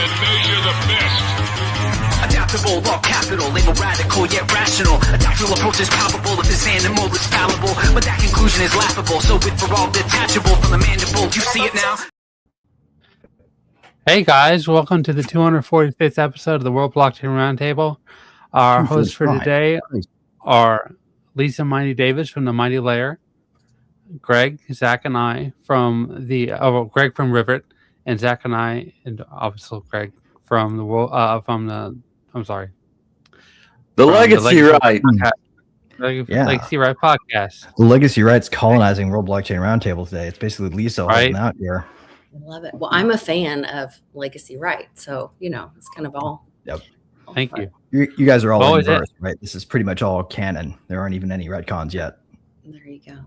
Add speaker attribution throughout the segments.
Speaker 1: and measure the best.
Speaker 2: Adaptable, all capital, label radical yet rational. A tactical approach is palpable if this animal is fallible, but that conclusion is laughable. So with for all detachable from the mandible, you see it now.
Speaker 3: Hey guys, welcome to the 245th episode of the World Blockchain Roundtable. Our hosts for today are Lisa Mighty Davis from the Mighty Layer, Greg, Zach, and I from Greg from Rivet, and Zach and I, and obviously Greg from the world
Speaker 4: the Legacy Right.
Speaker 3: Legacy Right podcast.
Speaker 5: The Legacy Right's colonizing World Blockchain Roundtable today. It's basically Lisa holding out here.
Speaker 6: I love it. Well, I'm a fan of Legacy Right, so it's kind of all.
Speaker 5: Yep.
Speaker 3: Thank you.
Speaker 5: You guys are all inverse, right? This is pretty much all canon. There aren't even any retcons yet.
Speaker 6: There you go.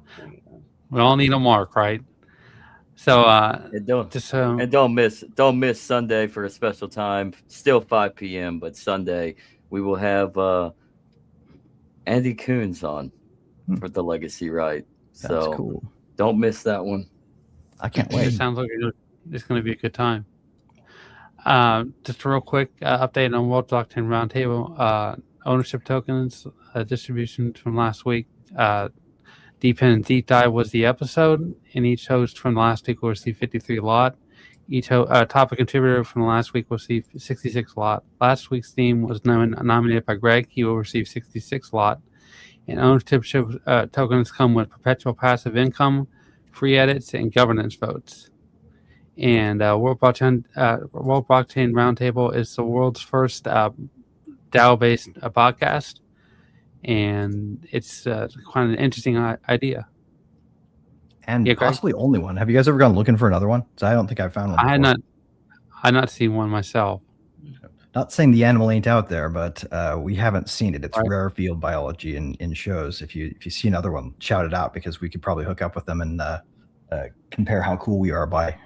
Speaker 3: We all need a mark, right? So
Speaker 4: don't miss Sunday for a special time. Still 5 p.m., but Sunday we will have Andy Coons on for the Legacy Right.
Speaker 5: That's
Speaker 4: so
Speaker 5: cool.
Speaker 4: Don't miss that one.
Speaker 5: I can't wait.
Speaker 3: It sounds like it's going to be a good time. Just a real quick update on World Blockchain Roundtable. Ownership tokens distribution from last week. Dependent Deep Dive was the episode, and each host from last week will receive 53 lot. Each topic contributor from last week will receive 66 lot. Last week's theme was nominated by Greg. He will receive 66 lot. And ownership tokens come with perpetual passive income, free edits, and governance votes. And World Blockchain Roundtable is the world's first DAO-based podcast. And it's kind of an interesting idea.
Speaker 5: And possibly only one. Have you guys ever gone looking for another one? So I don't think I found one before.
Speaker 3: I not seen one myself.
Speaker 5: Not saying the animal ain't out there, but we haven't seen it. It's rare field biology in shows. If you see another one, shout it out, because we could probably hook up with them and compare how cool we are by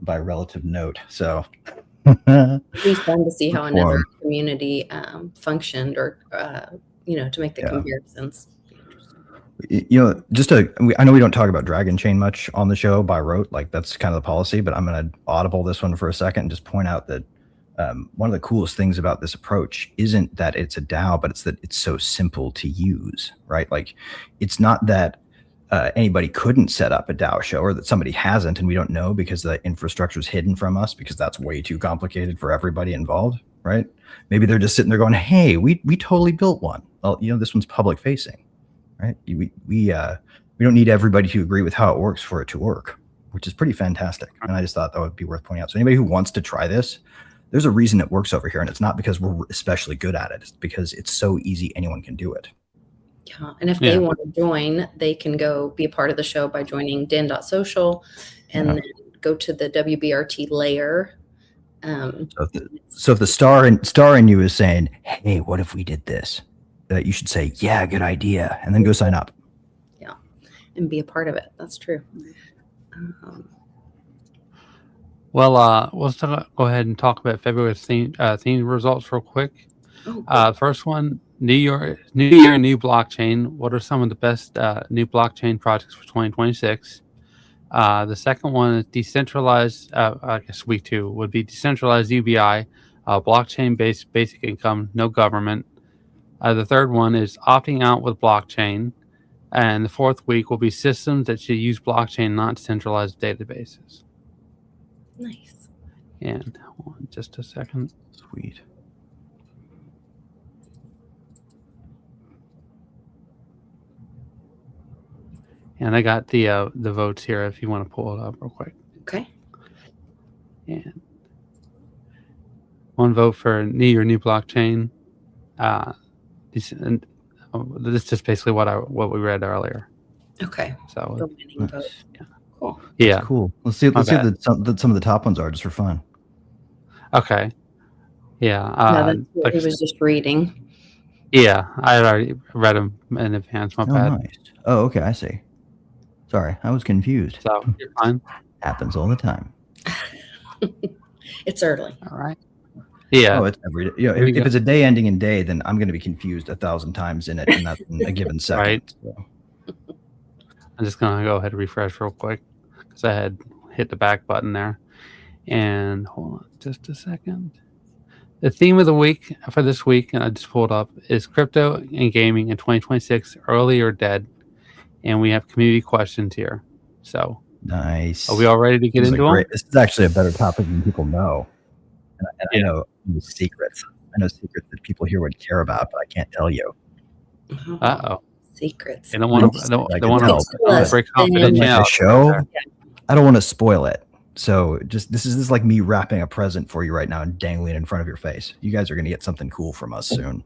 Speaker 5: relative note. So
Speaker 6: it'd be fun to see how another community functioned, or to make the comparisons.
Speaker 5: I know we don't talk about Dragon Chain much on the show by rote, like that's kind of the policy, but I'm going to audible this one for a second and just point out that one of the coolest things about this approach isn't that it's a DAO, but it's that it's so simple to use, right? Like, it's not that anybody couldn't set up a DAO show, or that somebody hasn't and we don't know because the infrastructure is hidden from us because that's way too complicated for everybody involved, right? Maybe they're just sitting there going, hey, we totally built one. Well, this one's public facing, right? We don't need everybody to agree with how it works for it to work, which is pretty fantastic. And I just thought that would be worth pointing out. So anybody who wants to try this, there's a reason it works over here, and it's not because we're especially good at it. It's because it's so easy, anyone can do it.
Speaker 6: Yeah, and if they want to join, they can go be a part of the show by joining den.social and then go to the WBRT layer.
Speaker 5: So if the star in you is saying, hey, what if we did this? You should say, yeah, good idea, and then go sign up.
Speaker 6: Yeah, and be a part of it. That's true.
Speaker 3: Well, let's go ahead and talk about February's theme results real quick. First one, New Year, new blockchain. What are some of the best new blockchain projects for 2026? The second one is decentralized. I guess week 2 would be decentralized UBI, blockchain-based basic income, no government. The third one is opting out with blockchain. And the fourth week will be systems that should use blockchain, not centralized databases.
Speaker 6: Nice.
Speaker 3: And just a second.
Speaker 5: Sweet.
Speaker 3: And I got the votes here if you want to pull it up real quick.
Speaker 6: Okay.
Speaker 3: And one vote for new blockchain. This is just basically what we read earlier.
Speaker 6: Okay.
Speaker 3: So
Speaker 6: the winning vote.
Speaker 3: Yeah.
Speaker 6: Cool.
Speaker 3: Yeah.
Speaker 5: That's cool. Let's see what some of the top ones are, just for fun.
Speaker 3: Okay. Yeah.
Speaker 6: He was just reading.
Speaker 3: Yeah, I had already read them in advance. My bad.
Speaker 5: Nice. Oh, okay. I see. Sorry, I was confused.
Speaker 3: So you're fine.
Speaker 5: Happens all the time.
Speaker 6: It's early.
Speaker 3: All right. Yeah.
Speaker 5: Oh, it's every day. If it's a day ending in day, then I'm going to be confused 1,000 times in it, and that's in a given second.
Speaker 3: Right.
Speaker 5: So.
Speaker 3: I'm just going to go ahead and refresh real quick because I had hit the back button there. And hold on just a second. The theme of the week for this week, and I just pulled up, is crypto and gaming in 2026, early or dead. And we have community questions here. So
Speaker 5: nice.
Speaker 3: Are we all ready to get into them?
Speaker 5: This is actually a better topic than people know. And I know secrets. I know secrets that people here would care about, but I can't tell you.
Speaker 3: Uh-oh.
Speaker 6: Secrets.
Speaker 3: They don't want to break
Speaker 5: confidentiality.
Speaker 3: The
Speaker 5: show, I don't want to spoil it. So this is like me wrapping a present for you right now and dangling it in front of your face. You guys are going to get something cool from us soon.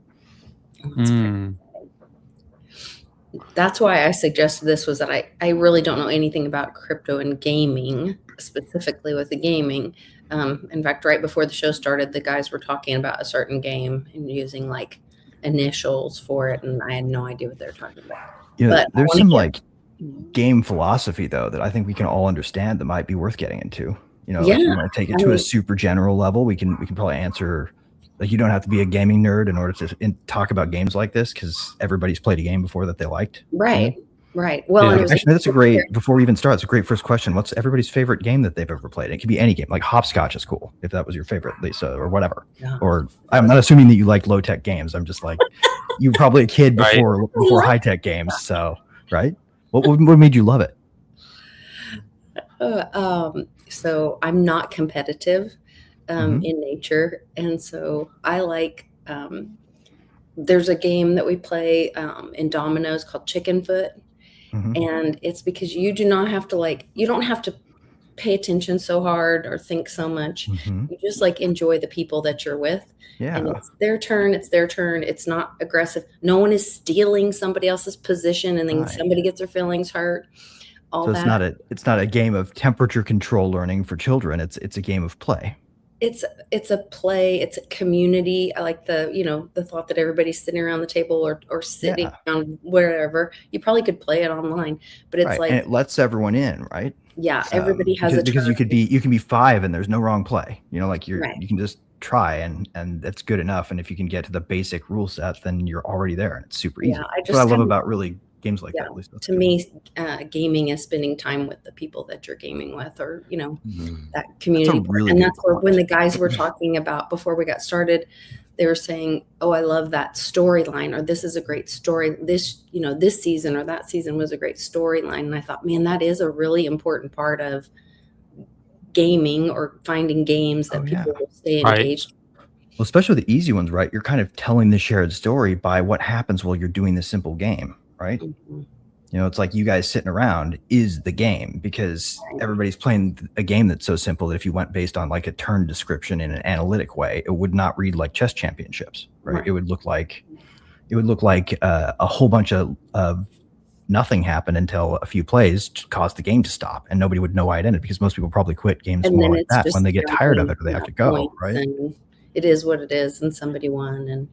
Speaker 6: That's why I suggested this, was that I really don't know anything about crypto and gaming, specifically with the gaming. In fact, right before the show started, the guys were talking about a certain game and using like initials for it, and I had no idea what they were talking about.
Speaker 5: Yeah, but there's some like game philosophy though that I think we can all understand that might be worth getting into. You know, if you want to take it to a super general level, we can probably answer. Like, you don't have to be a gaming nerd in order to talk about games like this, because everybody's played a game before that they liked.
Speaker 6: Right. Right. Well,
Speaker 5: actually, that's a great, before we even start, it's a great first question. What's everybody's favorite game that they've ever played? It could be any game, like hopscotch is cool, if that was your favorite, Lisa, or whatever. Yeah. Or I'm not assuming that you like low tech games. I'm just like, you were probably a kid before high tech games. So, right. What made you love it?
Speaker 6: So I'm not competitive in nature. And so I like, there's a game that we play in dominoes called Chicken Foot. And it's because you do not have to you don't have to pay attention so hard or think so much. You just like enjoy the people that you're with. Yeah. And it's their turn. It's not aggressive. No one is stealing somebody else's position and then somebody gets their feelings hurt.
Speaker 5: So it's not a game of temperature control learning for children. It's a game of play.
Speaker 6: It's a play. It's a community. I like the thought that everybody's sitting around the table or sitting around wherever. You probably could play it online, but it's like,
Speaker 5: and it lets everyone in, right?
Speaker 6: Yeah, everybody has
Speaker 5: because you can be 5 and there's no wrong play. You know, like you can just try and that's good enough. And if you can get to the basic rule set, then you're already there, and it's super easy. That's what I love about really games like that. At least
Speaker 6: to me, gaming is spending time with the people that you're gaming with, or that community. And that's where, when the guys were talking about before we got started, they were saying, "Oh, I love that storyline," or "This is a great story. This season or that season was a great storyline." And I thought, man, that is a really important part of gaming, or finding games that people will stay engaged.
Speaker 5: Well, especially the easy ones, right? You're kind of telling the shared story by what happens while you're doing this simple game. Right. You know, it's like you guys sitting around is the game, because everybody's playing a game that's so simple that if you went based on like a turn description in an analytic way, it would not read like chess championships. Right. It would look like a whole bunch of nothing happened until a few plays caused the game to stop, and nobody would know why it ended, because most people probably quit games more like that when they get tired of it or they have to go. Right.
Speaker 6: It is what it is, and somebody won, and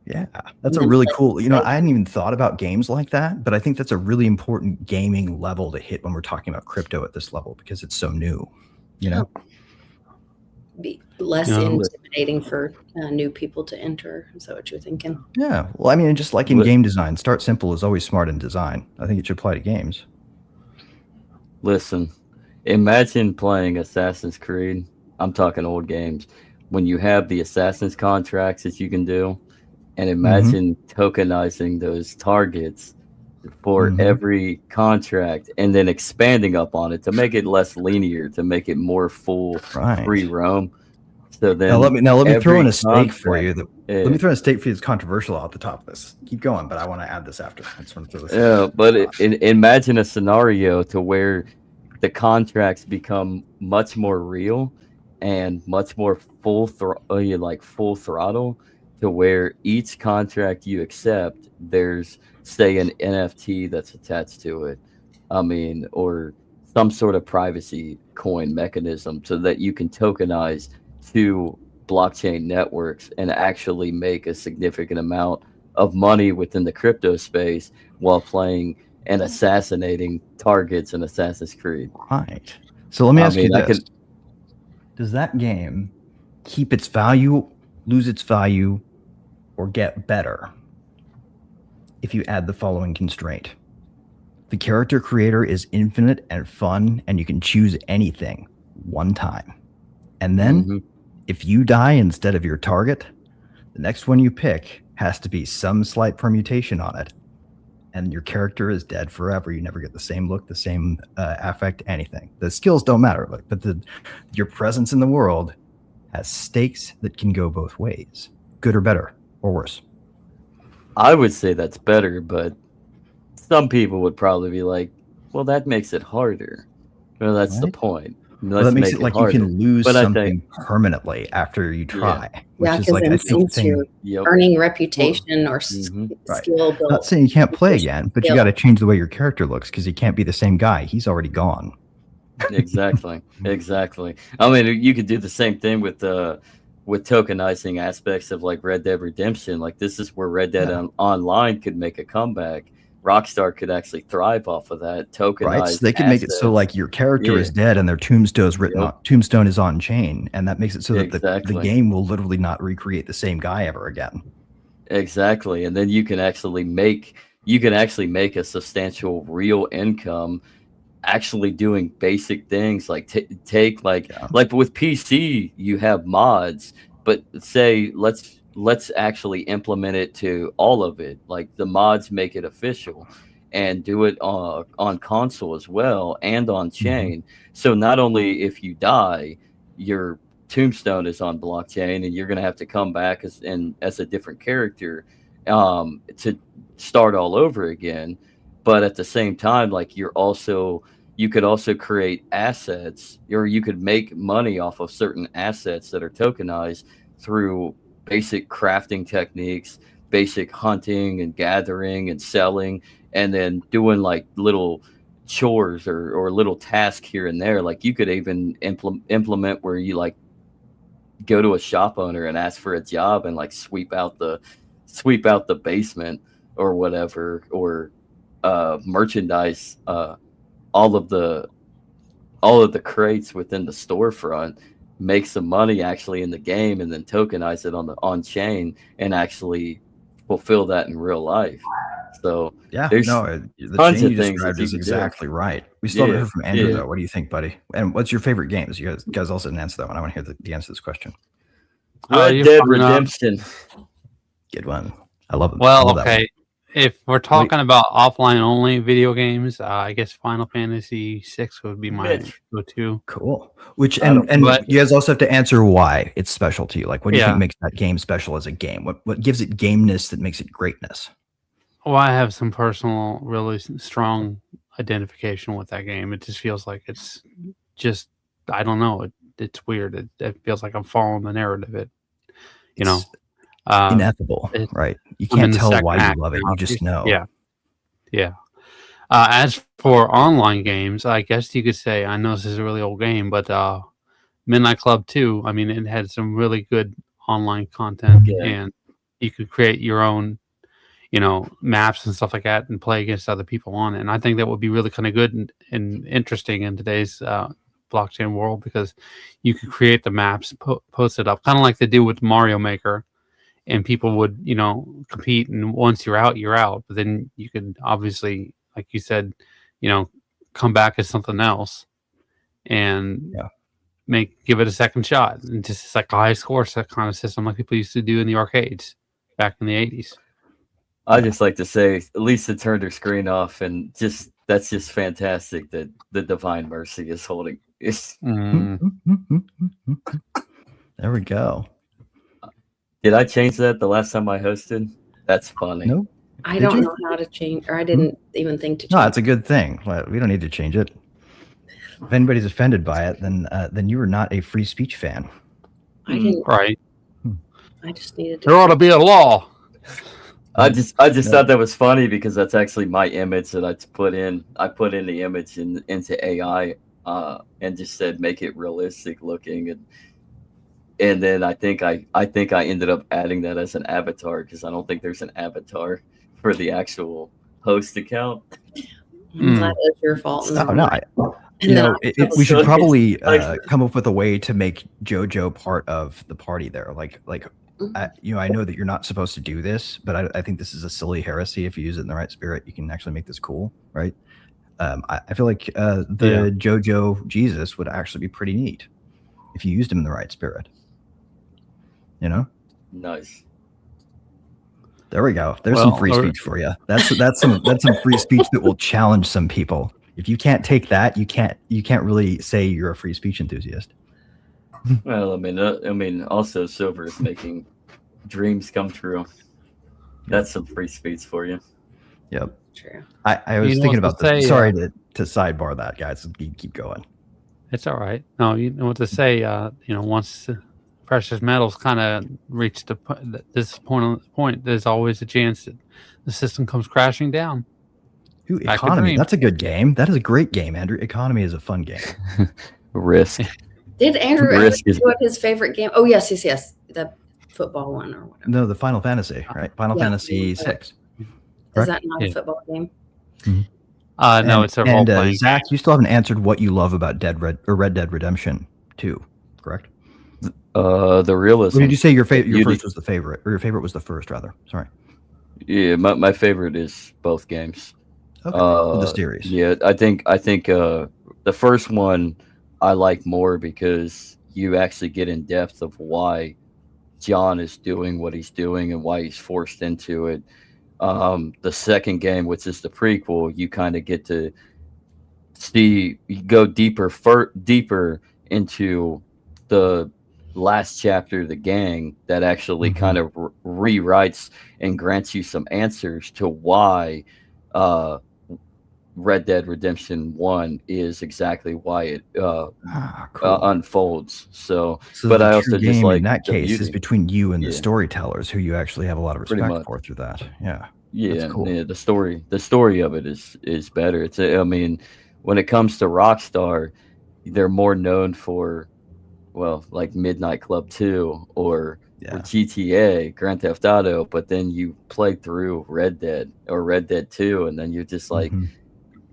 Speaker 5: Yeah, that's a really cool, I hadn't even thought about games like that, but I think that's a really important gaming level to hit when we're talking about crypto at this level, because it's so new,
Speaker 6: Be less intimidating for new people to enter. Is that what you're thinking?
Speaker 5: Yeah. Well, I mean, just like in game design, start simple is always smart in design. I think it should apply to games.
Speaker 4: Listen, imagine playing Assassin's Creed. I'm talking old games. When you have the Assassin's contracts that you can do, and imagine tokenizing those targets for every contract, and then expanding up on it to make it less linear, to make it more full free roam. So then
Speaker 5: let me throw in a stake for you. Let me throw in a stake for you that's controversial off the top of this. Keep going, but I want to add this after. I just want to throw this
Speaker 4: but imagine a scenario to where the contracts become much more real and much more full throttle, to where each contract you accept, there's, say, an NFT that's attached to it. I mean, or some sort of privacy coin mechanism, so that you can tokenize to blockchain networks and actually make a significant amount of money within the crypto space while playing and assassinating targets in Assassin's Creed.
Speaker 5: Right. So let me ask you this. Does that game keep its value, lose its value, or get better if you add the following constraint? The character creator is infinite and fun, and you can choose anything one time. And then if you die instead of your target, the next one you pick has to be some slight permutation on it. And your character is dead forever. You never get the same look, the same affect, anything. The skills don't matter, but your presence in the world has stakes that can go both ways, good or better or worse.
Speaker 4: I would say that's better, but some people would probably be like, well, that makes it harder. Well, that's the point.
Speaker 5: Well, that makes it like harder. You can lose something permanently after you try.
Speaker 6: Yeah, because like, since you're earning reputation or skill build.
Speaker 5: Not saying you can't play again, but you got to change the way your character looks because he can't be the same guy. He's already gone.
Speaker 4: Exactly. I mean, you could do the same thing with tokenizing aspects of like Red Dead Redemption. Like this is where Red Dead Online could make a comeback. Rockstar could actually thrive off of that tokenized.
Speaker 5: Right, so they can make it so like your character is dead and their tombstone is on chain, and that makes it so that the game will literally not recreate the same guy ever again.
Speaker 4: Exactly, and then you can actually make a substantial real income, actually doing basic things like like with PC you have mods, but say let's actually implement it to all of it. Like the mods make it official and do it on console as well and on chain. So not only if you die, your tombstone is on blockchain and you're going to have to come back as a different character to start all over again. But at the same time, like you could also create assets, or you could make money off of certain assets that are tokenized through basic crafting techniques, basic hunting and gathering and selling, and then doing like little chores or little tasks here and there. Like you could even implement where you like go to a shop owner and ask for a job and like sweep out the basement or whatever, or merchandise all of the crates within the storefront, make some money actually in the game, and then tokenize it on chain and actually fulfill that in real life. So
Speaker 5: the chain you described is exactly right. We still haven't heard from Andrew though. What do you think, buddy? And what's your favorite games? You guys also didn't answer that one. I want to hear the answer to this question.
Speaker 4: Red Dead Redemption.
Speaker 5: Good one. I love it.
Speaker 3: Well, okay. If we're talking about offline only video games, I guess Final Fantasy VI would be my go-to.
Speaker 5: Cool. And you guys also have to answer why it's special to you. Like, what do you think makes that game special as a game? What gives it gameness that makes it greatness?
Speaker 3: Well, I have some personal, really strong identification with that game. It just feels like it's just, I don't know. It's weird. It feels like I'm following the narrative.
Speaker 5: Ineffable, right? You can't tell why you love it. You just know.
Speaker 3: Yeah. As for online games, I guess you could say, I know this is a really old game, but Midnight Club 2, I mean, it had some really good online content, and you could create your own, maps and stuff like that and play against other people on it. And I think that would be really kind of good and interesting in today's blockchain world, because you could create the maps, post it up, kind of like they do with Mario Maker. And people would, compete, and once you're out. But then you could obviously, like you said, come back as something else and give it a second shot. And just it's like a high score kind of system like people used to do in the arcades back in the 80s.
Speaker 4: I just like to say, Lisa turned her screen off, and that's just fantastic that the Divine Mercy is holding.
Speaker 5: There we go.
Speaker 4: Did I change that the last time I hosted? That's funny.
Speaker 5: No,
Speaker 6: I don't know how to change, or I didn't even think to change.
Speaker 5: No, it's a good thing. We don't need to change it. If anybody's offended by it, then you are not a free speech fan.
Speaker 6: I didn't.
Speaker 3: Right.
Speaker 6: I just needed to.
Speaker 3: There ought to be a law.
Speaker 4: I just thought that was funny because that's actually my image that I put in. I put in the image into AI and just said make it realistic looking, and then I think I ended up adding that as an avatar because I don't think there's an avatar for the actual host account.
Speaker 6: That is your fault.
Speaker 5: We should probably come up with a way to make JoJo part of the party there. I know that you're not supposed to do this, but I think this is a silly heresy. If you use it in the right spirit, you can actually make this cool, right? I feel like the JoJo Jesus would actually be pretty neat. if you used them in the right spirit. You know?
Speaker 4: Nice.
Speaker 5: There we go. There's some free speech for you. That's some free speech that will challenge some people. If you can't take that, you can't really say you're a free speech enthusiast.
Speaker 4: Well, I mean, also Silver is making dreams come true. That's some free speech for you.
Speaker 5: Yep.
Speaker 6: True.
Speaker 5: I was thinking about this. Sorry to sidebar that, guys. Keep going.
Speaker 3: It's all right. No, you know what to say. Once precious metals kind of reach this point, there's always a chance that the system comes crashing down.
Speaker 5: Ooh, Economy. That's a good game. That is a great game, Andrew. Economy is a fun game.
Speaker 4: Risk.
Speaker 6: Did Andrew ever do what his favorite game? Oh, yes. The football one or whatever.
Speaker 5: No, the Final Fantasy, right? Final Fantasy 6.
Speaker 6: Is that not a football game?
Speaker 5: Mm-hmm.
Speaker 3: No, it's a role playing.
Speaker 5: Zach, you still haven't answered what you love about Red Dead Redemption 2, correct?
Speaker 4: The realism.
Speaker 5: What did you say your first was the favorite, or your favorite was the first, rather? Sorry.
Speaker 4: Yeah, my favorite is both games.
Speaker 5: Okay. The series.
Speaker 4: Yeah, I think the first one I like more because you actually get in depth of why John is doing what he's doing and why he's forced into it. The second game, which is the prequel, you kind of get to go deeper into the last chapter of the gang that actually kind of rewrites and grants you some answers to why Red Dead Redemption 1 is exactly why it unfolds. So but I also just like
Speaker 5: in that case is between you and the storytellers, who you actually have a lot of respect for through that. Yeah, cool.
Speaker 4: Yeah. The story of it is better. I mean, when it comes to Rockstar, they're more known for, well, like Midnight Club 2 or GTA, Grand Theft Auto, but then you play through Red Dead or Red Dead 2, and then you're just like,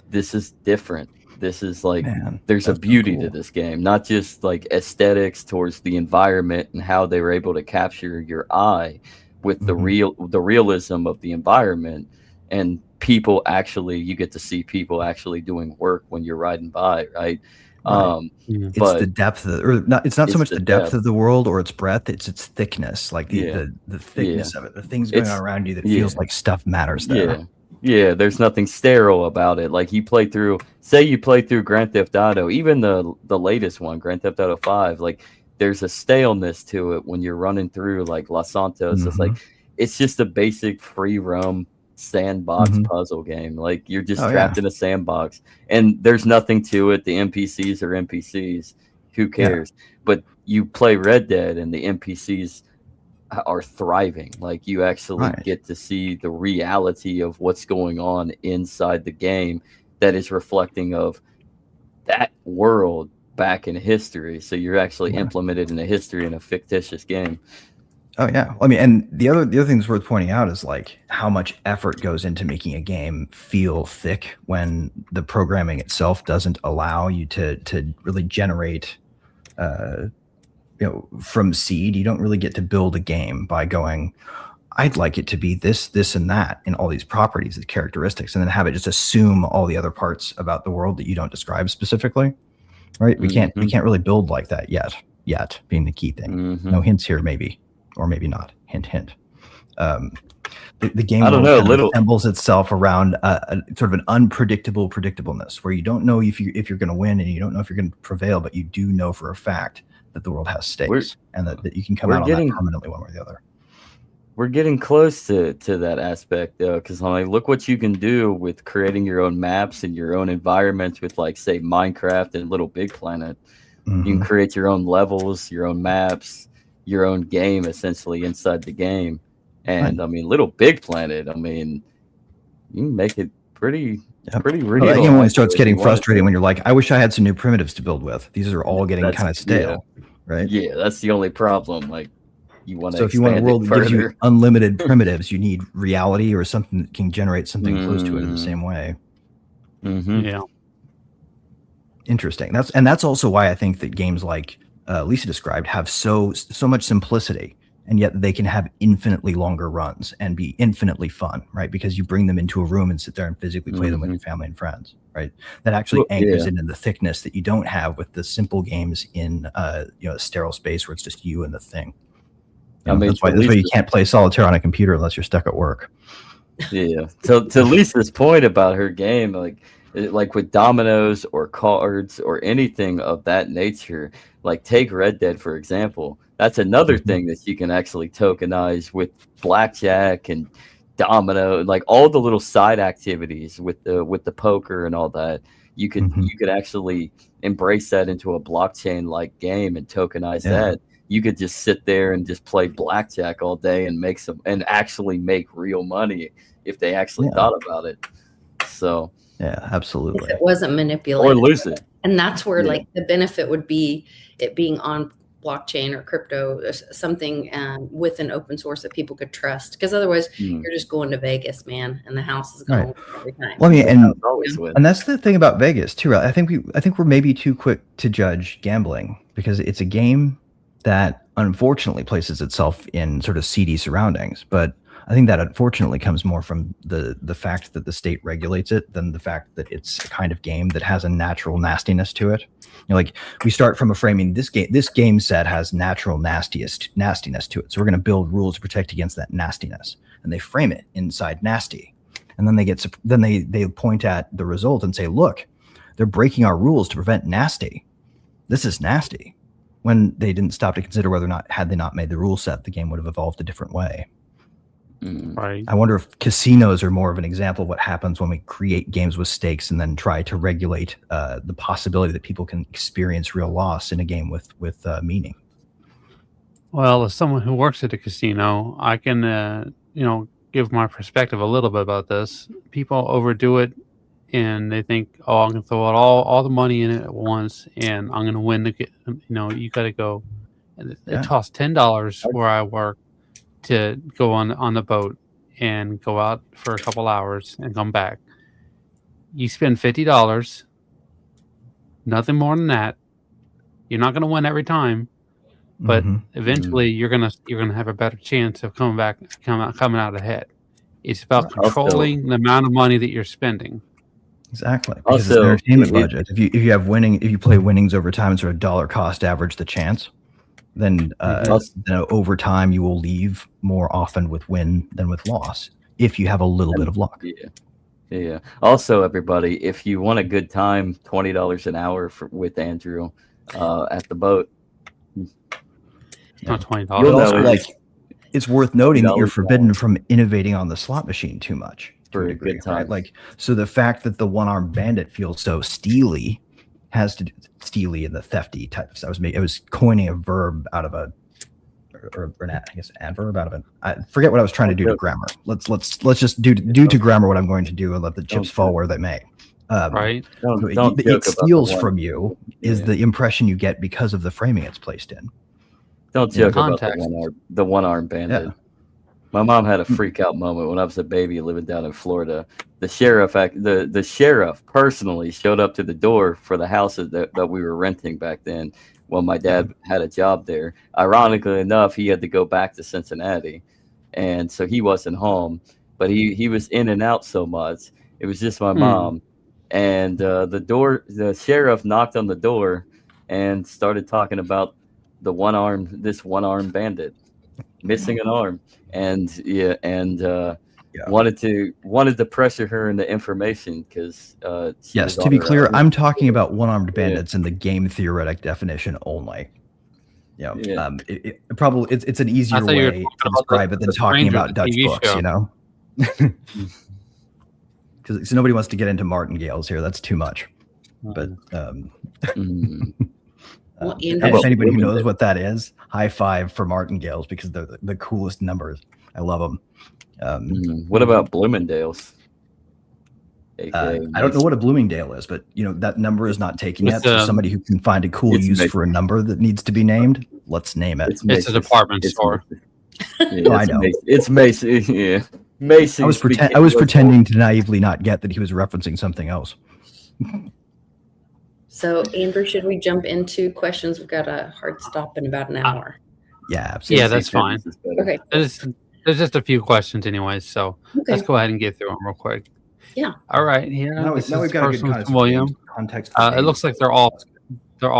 Speaker 4: this is different. This is like, there's a beauty to this game, not just like aesthetics towards the environment and how they were able to capture your eye with the realism of the environment, and people actually, you get to see people actually doing work when you're riding by, right?
Speaker 5: It's the depth it's not so much the depth of the world or its breadth, it's its thickness, like the thickness of it, the things going on around you that feels like stuff matters there.
Speaker 4: Yeah, there's nothing sterile about it. Like you play through Grand Theft Auto, even the latest one, Grand Theft Auto 5, like there's a staleness to it when you're running through like Los Santos. It's like, it's just a basic free roam sandbox puzzle game. Like you're just trapped in a sandbox and there's nothing to it. The NPCs are NPCs. Who cares? But you play Red Dead and the NPCs are thriving. Like you actually get to see the reality of what's going on inside the game that is reflecting of that world back in history. So you're actually implemented in a history in a fictitious game.
Speaker 5: Oh yeah. I mean, and the other things worth pointing out is like how much effort goes into making a game feel thick when the programming itself doesn't allow you to really generate from seed. You don't really get to build a game by going, I'd like it to be this, and that, and all these properties and characteristics, and then have it just assume all the other parts about the world that you don't describe specifically. Right? We can't really build like that yet being the key thing. No hints here, maybe. Or maybe not. Hint, hint. The game assembles itself around a sort of an unpredictable predictableness, where you don't know if you're going to win, and you don't know if you're going to prevail, but you do know for a fact that the world has stakes and that you can come out on that permanently one way or the other.
Speaker 4: We're getting close to that aspect, though, because like, look what you can do with creating your own maps and your own environments with, like, say, Minecraft and Little Big Planet. You can create your own levels, your own maps, your own game essentially inside the game. And I mean, Little Big Planet, I mean, you can make it pretty real.
Speaker 5: Well, when it starts getting frustrating when you're like, I wish I had some new primitives to build with. These are all getting kind of stale, right?
Speaker 4: Yeah, that's the only problem. Like, you want to.
Speaker 5: So if you want a world that gives you unlimited primitives, you need reality or something that can generate something close to it in the same way.
Speaker 3: Yeah.
Speaker 5: Interesting. That's also why I think that games like Lisa described have so much simplicity and yet they can have infinitely longer runs and be infinitely fun, right? Because you bring them into a room and sit there and physically play them with your family and friends, right? That actually anchors into the thickness that you don't have with the simple games in a sterile space where it's just you and the thing. That's why you can't play solitaire on a computer unless you're stuck at work.
Speaker 4: Yeah. To Lisa's point about her game, like with dominoes or cards or anything of that nature, like take Red Dead for example. That's another thing that you can actually tokenize with blackjack and domino, like all the little side activities with the poker and all that. You could actually embrace that into a blockchain like game and tokenize that. You could just sit there and just play blackjack all day and actually make real money if they actually thought about it. So
Speaker 5: yeah, absolutely.
Speaker 6: If it wasn't manipulated
Speaker 4: or lose it.
Speaker 6: And that's where like the benefit would be it being on blockchain or crypto or something with an open source that people could trust, because otherwise you're just going to Vegas, man, and the house is going every time.
Speaker 5: Well, I mean, and that's the thing about Vegas too, right? I think we're maybe too quick to judge gambling because it's a game that unfortunately places itself in sort of seedy surroundings, but I think that unfortunately comes more from the fact that the state regulates it than the fact that it's a kind of game that has a natural nastiness to it. Like we start from a framing, this game set has natural nastiness to it. So we're going to build rules to protect against that nastiness. And they frame it inside nasty. And then they point at the result and say, look, they're breaking our rules to prevent nasty. This is nasty. When they didn't stop to consider whether or not, had they not made the rule set, the game would have evolved a different way.
Speaker 3: Right.
Speaker 5: I wonder if casinos are more of an example of what happens when we create games with stakes and then try to regulate the possibility that people can experience real loss in a game with meaning.
Speaker 3: Well, as someone who works at a casino, I can give my perspective a little bit about this. People overdo it, and they think, "Oh, I'm going to throw out all the money in it at once, and I'm going to win." You got to go. It costs $10 where I work to go on the boat and go out for a couple hours and come back. You spend $50, nothing more than that. You're not going to win every time, but eventually you're gonna have a better chance of coming out ahead. It's about controlling the amount of money that you're spending.
Speaker 5: Exactly. Because it's an entertainment budget. If you play winnings over time and sort of dollar cost average the chance, then over time you will leave more often with win than with loss if you have a little bit of luck.
Speaker 4: Yeah. Also, everybody, if you want a good time, $20 an hour with Andrew at the boat.
Speaker 3: Not $20.
Speaker 5: Also, it's worth noting that you're forbidden from innovating on the slot machine too much.
Speaker 4: For a good time.
Speaker 5: Right? So the fact that the one-armed bandit feels so steely has to do steely and the thefty type of stuff. I was coining a verb out of an adverb out of I forget what I was trying to do to grammar. Let's just do to grammar what I'm going to do and let the chips fall where they may.
Speaker 3: Right.
Speaker 5: It steals from you is the impression you get because of the framing it's placed in.
Speaker 4: Don't joke about the one-armed bandit. Yeah. My mom had a freak out moment when I was a baby living down in Florida. The sheriff personally showed up to the door for the house that we were renting back then when my dad had a job there. Ironically enough, he had to go back to Cincinnati, and so he wasn't home. But he was in and out so much. It was just my mom, and the sheriff knocked on the door and started talking about this one-armed bandit missing an arm. And wanted to pressure her into information because
Speaker 5: yes, to be clear, I'm talking about one-armed bandits in the game theoretic definition only. It's an easier way to describe it than talking about Dutch books, because nobody wants to get into martingales here. That's too much. But if anybody who knows what that is, high five for martingales because they're the coolest numbers. I love them.
Speaker 4: What about Bloomingdale's?
Speaker 5: I don't know what a Bloomingdale is, but that number is not taken yet. So somebody who can find a cool use for a number that needs to be named, let's name it.
Speaker 3: It's a department store.
Speaker 5: I know.
Speaker 4: It's Macy. Yeah, Macy.
Speaker 5: I was pretending to naively not get that he was referencing something else.
Speaker 6: So, Amber, should we jump into questions? We've got a hard stop in about an hour.
Speaker 5: Yeah, absolutely.
Speaker 3: Yeah, that's fine.
Speaker 6: Okay.
Speaker 3: There's just a few questions anyways, so let's go ahead and get through them real quick.
Speaker 6: Yeah.
Speaker 3: All right, here.
Speaker 5: Now
Speaker 3: this
Speaker 5: we've
Speaker 3: is
Speaker 5: got a good
Speaker 3: first one
Speaker 5: kind of
Speaker 3: from William.
Speaker 5: context.
Speaker 3: It looks like they're all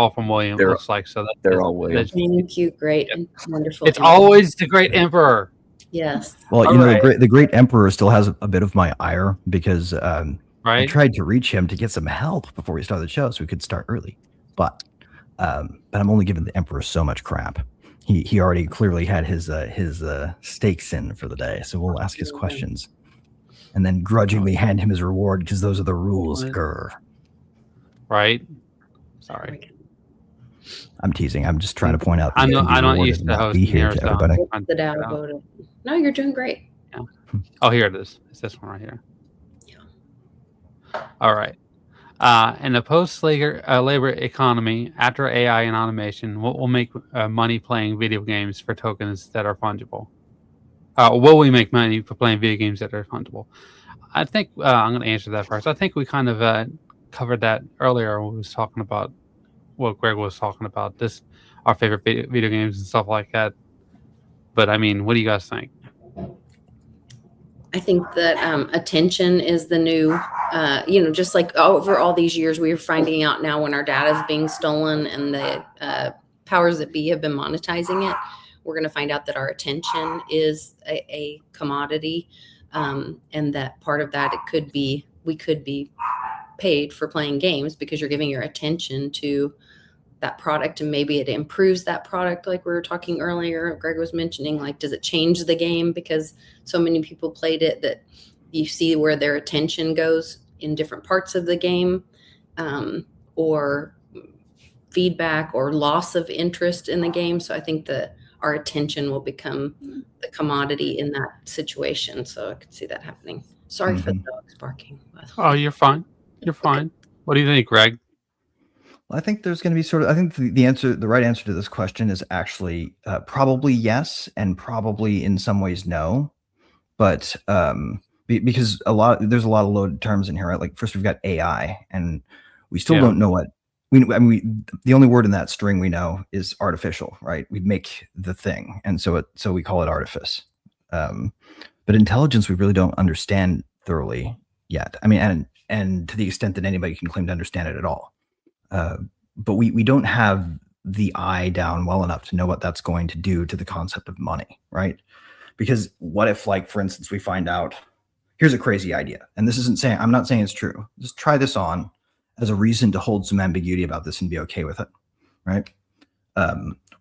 Speaker 3: from William.
Speaker 4: They're-
Speaker 3: Looks like so.
Speaker 4: they're all William.
Speaker 6: Thank you. Great and wonderful.
Speaker 3: It's always the great emperor.
Speaker 6: Yes.
Speaker 5: Well,
Speaker 3: All
Speaker 5: you know,
Speaker 3: right.
Speaker 5: the great emperor still has a bit of my ire because I
Speaker 3: Right?
Speaker 5: tried to reach him to get some help before we started the show so we could start early. But I'm only giving the emperor so much crap. He already clearly had his stakes in for the day, so we'll ask his questions and then grudgingly hand him his reward because those are the rules. Grr.
Speaker 3: Right? Sorry.
Speaker 5: I'm teasing. I'm just trying to point out.
Speaker 3: I'm not used to hosting here, so
Speaker 5: everybody.
Speaker 6: The data about it. No, you're doing great.
Speaker 3: Yeah. Oh, here it is. It's this one right here. Yeah. All right. In a post-labor economy, after AI and automation, what will make money playing video games for tokens that are fungible? Will we make money for playing video games that are fungible? I think I'm going to answer that first. I think we kind of covered that earlier when we was talking about what Greg was talking about, our favorite video games and stuff like that. But I mean, what do you guys think?
Speaker 6: I think that attention is the new, just like over all these years, we are finding out now when our data is being stolen and the powers that be have been monetizing it, we're going to find out that our attention is a commodity, and that part of that we could be paid for playing games because you're giving your attention to that product, and maybe it improves that product like we were talking earlier. Greg was mentioning, like, does it change the game because so many people played it that you see where their attention goes in different parts of the game, or feedback or loss of interest in the game. So I think that our attention will become the commodity in that situation. So I could see that happening. Sorry for the dogs barking.
Speaker 3: Oh, you're fine. You're fine. What do you think, Greg?
Speaker 5: I think there's going to be I think the right answer to this question is actually probably yes, and probably in some ways no. But because there's a lot of loaded terms in here, right? Like first we've got AI, and we still don't know what the only word in that string we know is artificial, right? We make the thing, and so we call it artifice. But intelligence we really don't understand thoroughly yet. I mean, and to the extent that anybody can claim to understand it at all. But we don't have the eye down well enough to know what that's going to do to the concept of money, right? Because what if, like, for instance, we find out, here's a crazy idea, and I'm not saying it's true. Just try this on as a reason to hold some ambiguity about this and be okay with it, right?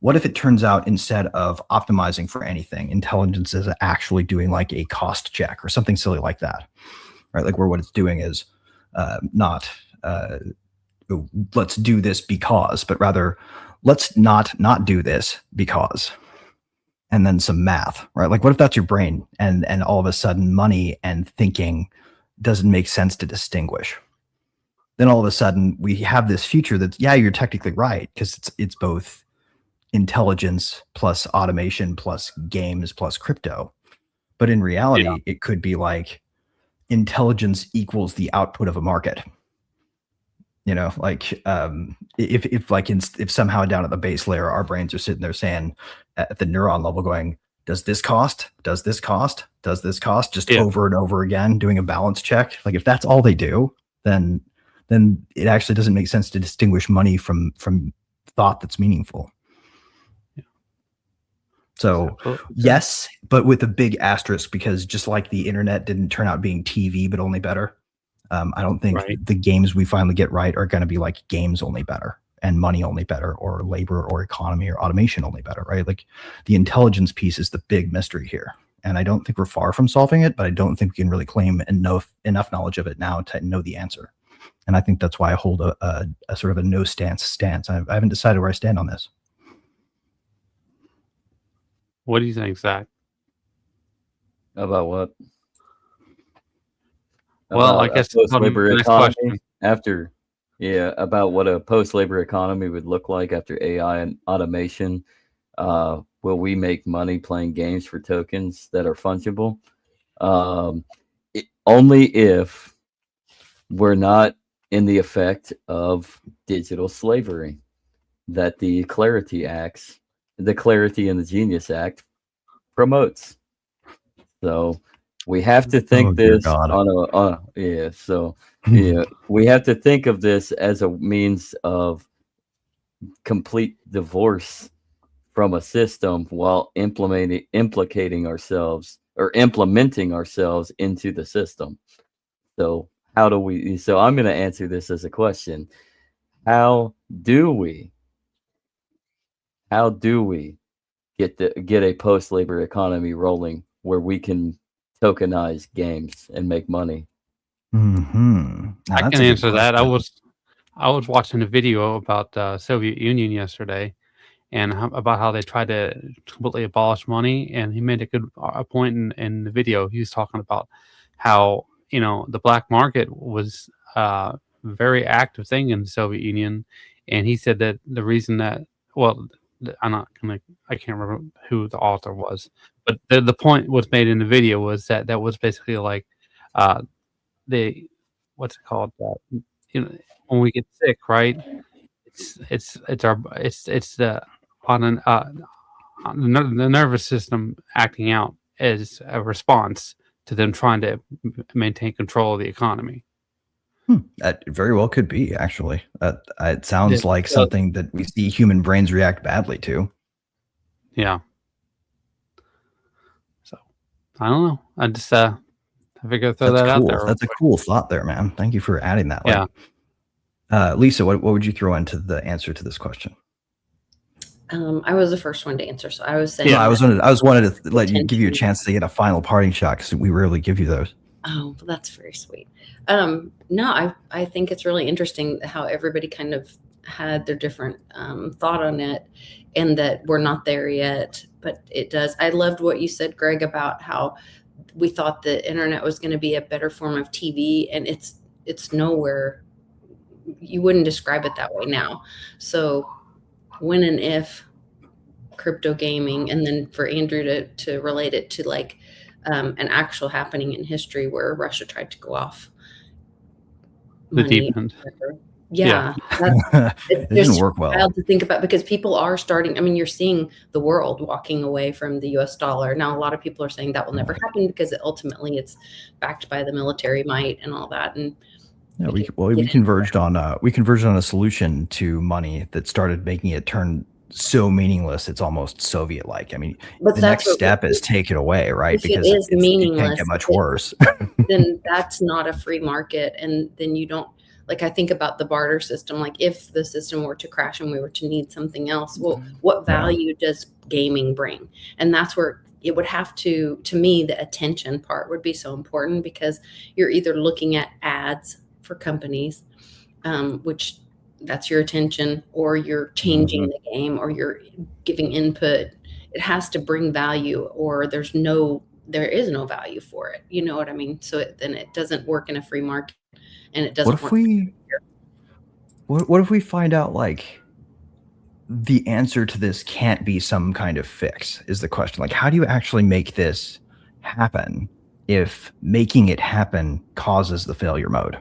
Speaker 5: What if it turns out instead of optimizing for anything, intelligence is actually doing like a cost check or something silly like that, right? Like where what it's doing is not let's do this because, but rather let's not do this because, and then some math, right? Like what if that's your brain and all of a sudden money and thinking doesn't make sense to distinguish? Then all of a sudden we have this future that's, yeah, you're technically right, because it's both intelligence plus automation plus games plus crypto. But in reality, it could be like intelligence equals the output of a market. You know, like if somehow down at the base layer, our brains are sitting there saying at the neuron level going, does this cost? Does this cost? Does this cost? Just over and over again, doing a balance check. Like if that's all they do, then it actually doesn't make sense to distinguish money from thought that's meaningful. So yes, but with a big asterisk, because just like the internet didn't turn out being TV, but only better. I don't think the games we finally get right are going to be like games only better and money only better or labor or economy or automation only better, right? Like the intelligence piece is the big mystery here. And I don't think we're far from solving it, but I don't think we can really claim and know enough knowledge of it now to know the answer. And I think that's why I hold a sort of a no stance. I haven't decided where I stand on this.
Speaker 3: What do you think, Zach?
Speaker 4: About what?
Speaker 3: Well, I guess
Speaker 4: post-labor economy about what a post-labor economy would look like after AI and automation. Will we make money playing games for tokens that are fungible? Only if we're not in the effect of digital slavery that the Clarity Acts the Clarity and the Genius Act promotes. So we have to think
Speaker 5: dear
Speaker 4: this
Speaker 5: God.
Speaker 4: we have to think of this as a means of complete divorce from a system while implementing ourselves into the system. So how do we? So I'm going to answer this as a question. How do we get a post-labor economy rolling where we can tokenize games and make money?
Speaker 3: I can answer that. I was watching a video about the Soviet Union yesterday, and about how they tried to completely abolish money. And he made a point in the video. He was talking about how the black market was a very active thing in the Soviet Union, and he said that the reason that I can't remember who the author was, but the point was made in the video was that was basically like what's it called? When we get sick, right? It's the the nervous system acting out as a response to them trying to maintain control of the economy.
Speaker 5: That very well could be, actually. It sounds like something that we see human brains react badly to.
Speaker 3: Yeah. So I don't know. I just I figured I'd throw that out there.
Speaker 5: That's a cool thought there, man. Thank you for adding that. Lisa, what would you throw into the answer to this question?
Speaker 6: I was the first one to answer, so I was saying.
Speaker 5: Yeah, I wanted to give you a chance to get a final parting shot because we rarely give you those.
Speaker 6: Oh, well, that's very sweet. No, I think it's really interesting how everybody kind of had their different thought on it, and that we're not there yet, but it does. I loved what you said, Greg, about how we thought the internet was going to be a better form of TV, and it's nowhere. You wouldn't describe it that way now. So when and if crypto gaming, and then for Andrew to relate it to like an actual happening in history where Russia tried to go off
Speaker 3: the deep end.
Speaker 6: Yeah.
Speaker 5: It didn't work well.
Speaker 6: Wild to think about, because people are starting. I mean, you're seeing the world walking away from the US dollar. Now, a lot of people are saying that will never happen because ultimately it's backed by the military might and all that. And
Speaker 5: yeah, we converged on a solution to money that started making it turn so meaningless it's almost Soviet-like. I mean, the next step is take it away, right? Because
Speaker 6: it
Speaker 5: can't get much worse.
Speaker 6: Then that's not a free market, and then you don't. Like, I think about the barter system. Like, if the system were to crash and we were to need something else, well, what value does gaming bring? And that's where it would have to me, the attention part would be so important, because you're either looking at ads for companies, which that's your attention, or you're changing the game, or you're giving input. It has to bring value, or there is no value for it. You know what I mean? So then it doesn't work in a free market. And it doesn't.
Speaker 5: What if we find out like the answer to this can't be some kind of fix? Is the question. Like, how do you actually make this happen if making it happen causes the failure mode?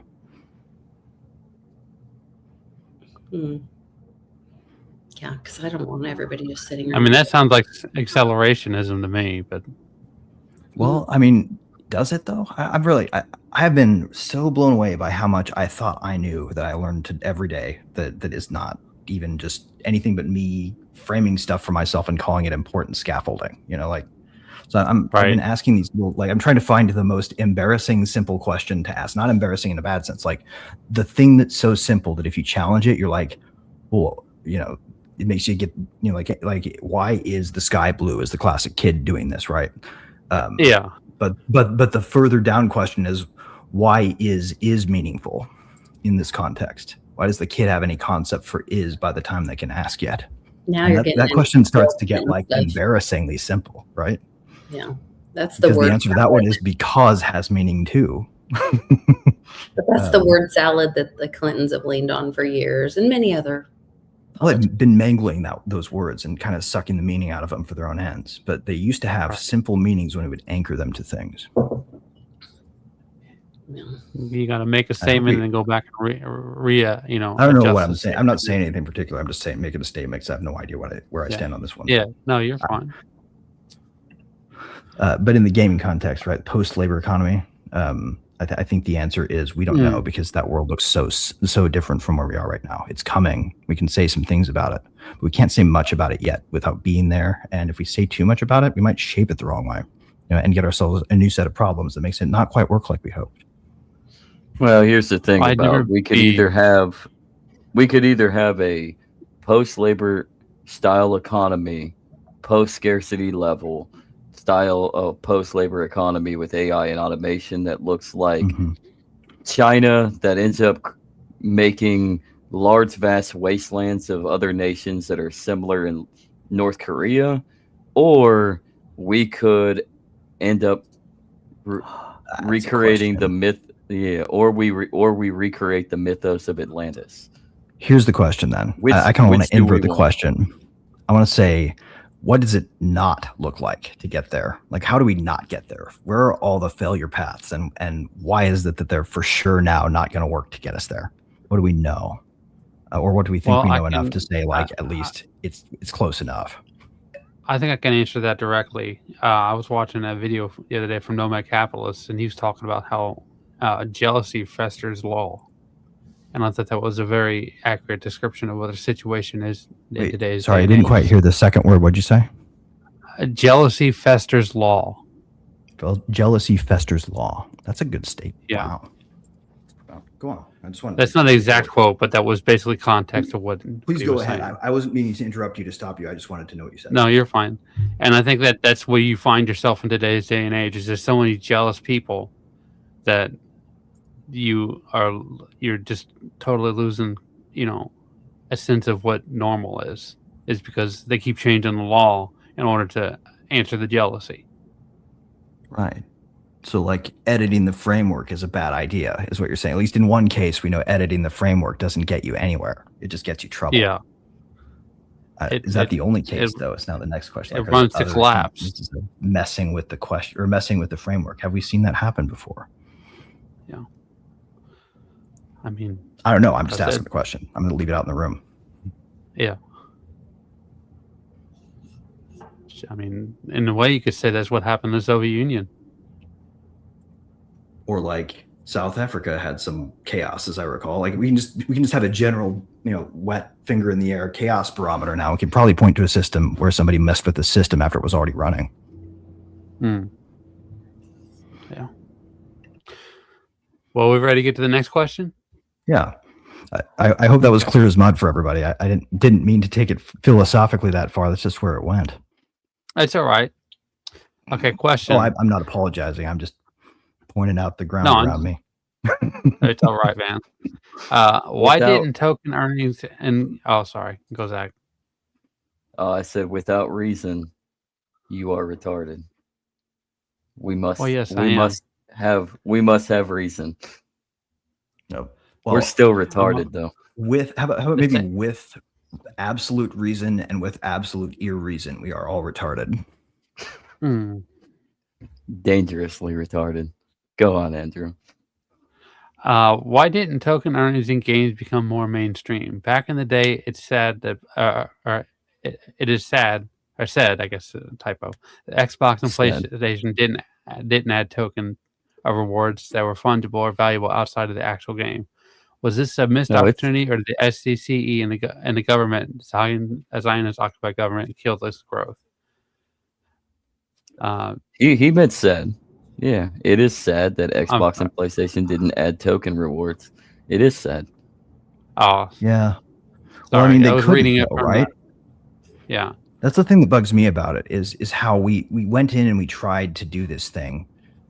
Speaker 6: Yeah, because I don't want everybody just sitting around.
Speaker 3: I mean, that sounds like accelerationism to me, but.
Speaker 5: Well, I mean, does it though? I have been so blown away by how much I thought I knew that I learned every day that is not even just anything but me framing stuff for myself and calling it important scaffolding. So I've been asking these people, like, I'm trying to find the most embarrassing, simple question to ask. Not embarrassing in a bad sense, like the thing that's so simple that if you challenge it, you're like, well, it makes you get, like why is the sky blue? Is the classic kid doing this, right?
Speaker 3: Yeah.
Speaker 5: But the further down question is, why is meaningful in this context? Why does the kid have any concept for is by the time they can ask yet?
Speaker 6: Now
Speaker 5: that question starts to get like embarrassingly simple, right?
Speaker 6: Yeah, that's the word.
Speaker 5: The answer to that one is because has meaning too.
Speaker 6: But that's the word salad that the Clintons have leaned on for years, and many other.
Speaker 5: Well, they've been mangling those words and kind of sucking the meaning out of them for their own ends. But they used to have simple meanings when it would anchor them to things.
Speaker 3: You got to make a statement and then go back and you know.
Speaker 5: I don't know what I'm saying. I'm not saying anything particular. I'm just saying making a statement because I have no idea where I stand on this one.
Speaker 3: Yeah, no, you're fine.
Speaker 5: But in the gaming context, right, post-labor economy, I think the answer is we don't know, because that world looks so different from where we are right now. It's coming. We can say some things about it, but we can't say much about it yet without being there. And if we say too much about it, we might shape it the wrong way, and get ourselves a new set of problems that makes it not quite work like we hoped.
Speaker 4: Well, here's the thing we could either have a post-labor style economy, post-scarcity level style of post-labor economy with AI and automation that looks like China, that ends up making large, vast wastelands of other nations that are similar in North Korea, or we could end up recreating the myth. Yeah, or we recreate the mythos of Atlantis.
Speaker 5: Here's the question then. I kind of want to invert the question. I want to say, what does it not look like to get there? Like, how do we not get there? Where are all the failure paths, and why is it that they're for sure now not going to work to get us there? What do we know? Or what do we think we know enough to say, like, at least it's close enough?
Speaker 3: I think I can answer that directly. I was watching a video the other day from Nomad Capitalist, and he was talking about how jealousy festers law. And I thought that was a very accurate description of what the situation is in today's day.
Speaker 5: Sorry, I didn't quite hear the second word. What'd you say?
Speaker 3: Jealousy festers law.
Speaker 5: Well, jealousy festers law. That's a good statement.
Speaker 3: Yeah.
Speaker 5: Wow. Go on. I just wanted.
Speaker 3: That's not the exact quote, but that was basically context of what.
Speaker 5: Please go ahead. I wasn't meaning to interrupt you, to stop you. I just wanted to know what you said.
Speaker 3: No, you're fine. And I think that's where you find yourself in today's day and age. Is there's so many jealous people that you're just totally losing, a sense of what normal is because they keep changing the law in order to answer the jealousy.
Speaker 5: Right. So, like, editing the framework is a bad idea, is what you're saying. At least in one case, we know editing the framework doesn't get you anywhere. It just gets you trouble.
Speaker 3: Yeah.
Speaker 5: Is that the only case, though? It's now the next question.
Speaker 3: It runs to collapse.
Speaker 5: Messing with the question, or messing with the framework. Have we seen that happen before?
Speaker 3: Yeah. I mean,
Speaker 5: I don't know. I'm just asking the question. I'm going to leave it out in the room.
Speaker 3: Yeah. I mean, in a way, you could say that's what happened in the Soviet Union.
Speaker 5: Or like South Africa had some chaos, as I recall. Like we can just have a general, wet finger in the air chaos barometer now. We can probably point to a system where somebody messed with the system after it was already running.
Speaker 3: Yeah. Well, we're ready to get to the next question?
Speaker 5: Yeah. I hope that was clear as mud for everybody. I didn't mean to take it philosophically that far. That's just where it went.
Speaker 3: It's all right. Okay, question.
Speaker 5: Oh, I'm not apologizing. I'm just pointing out the ground around me.
Speaker 3: It's all right, man. Why didn't token earnings sorry. Go, Zach.
Speaker 4: I said, without reason, you are retarded. We must have reason.
Speaker 5: No. Well,
Speaker 4: we're still retarded, though.
Speaker 5: How about maybe with absolute reason and with absolute irreason, we are all retarded.
Speaker 4: Dangerously retarded. Go on, Andrew.
Speaker 3: Why didn't token earnings in games become more mainstream? Back in the day, it's sad that, it is sad, or said, I guess, typo. The Xbox and PlayStation didn't add token of rewards that were fungible or valuable outside of the actual game. Was this a missed opportunity, or did the SCCE and the government, Zionist occupied government, kill this growth?
Speaker 4: He meant sad. Yeah, it is sad that Xbox and PlayStation didn't add token rewards. It is sad.
Speaker 3: Oh,
Speaker 5: yeah.
Speaker 3: Sorry, well, I mean, I was reading it,
Speaker 5: right?
Speaker 3: Yeah.
Speaker 5: That's the thing that bugs me about it is how we went in and we tried to do this thing,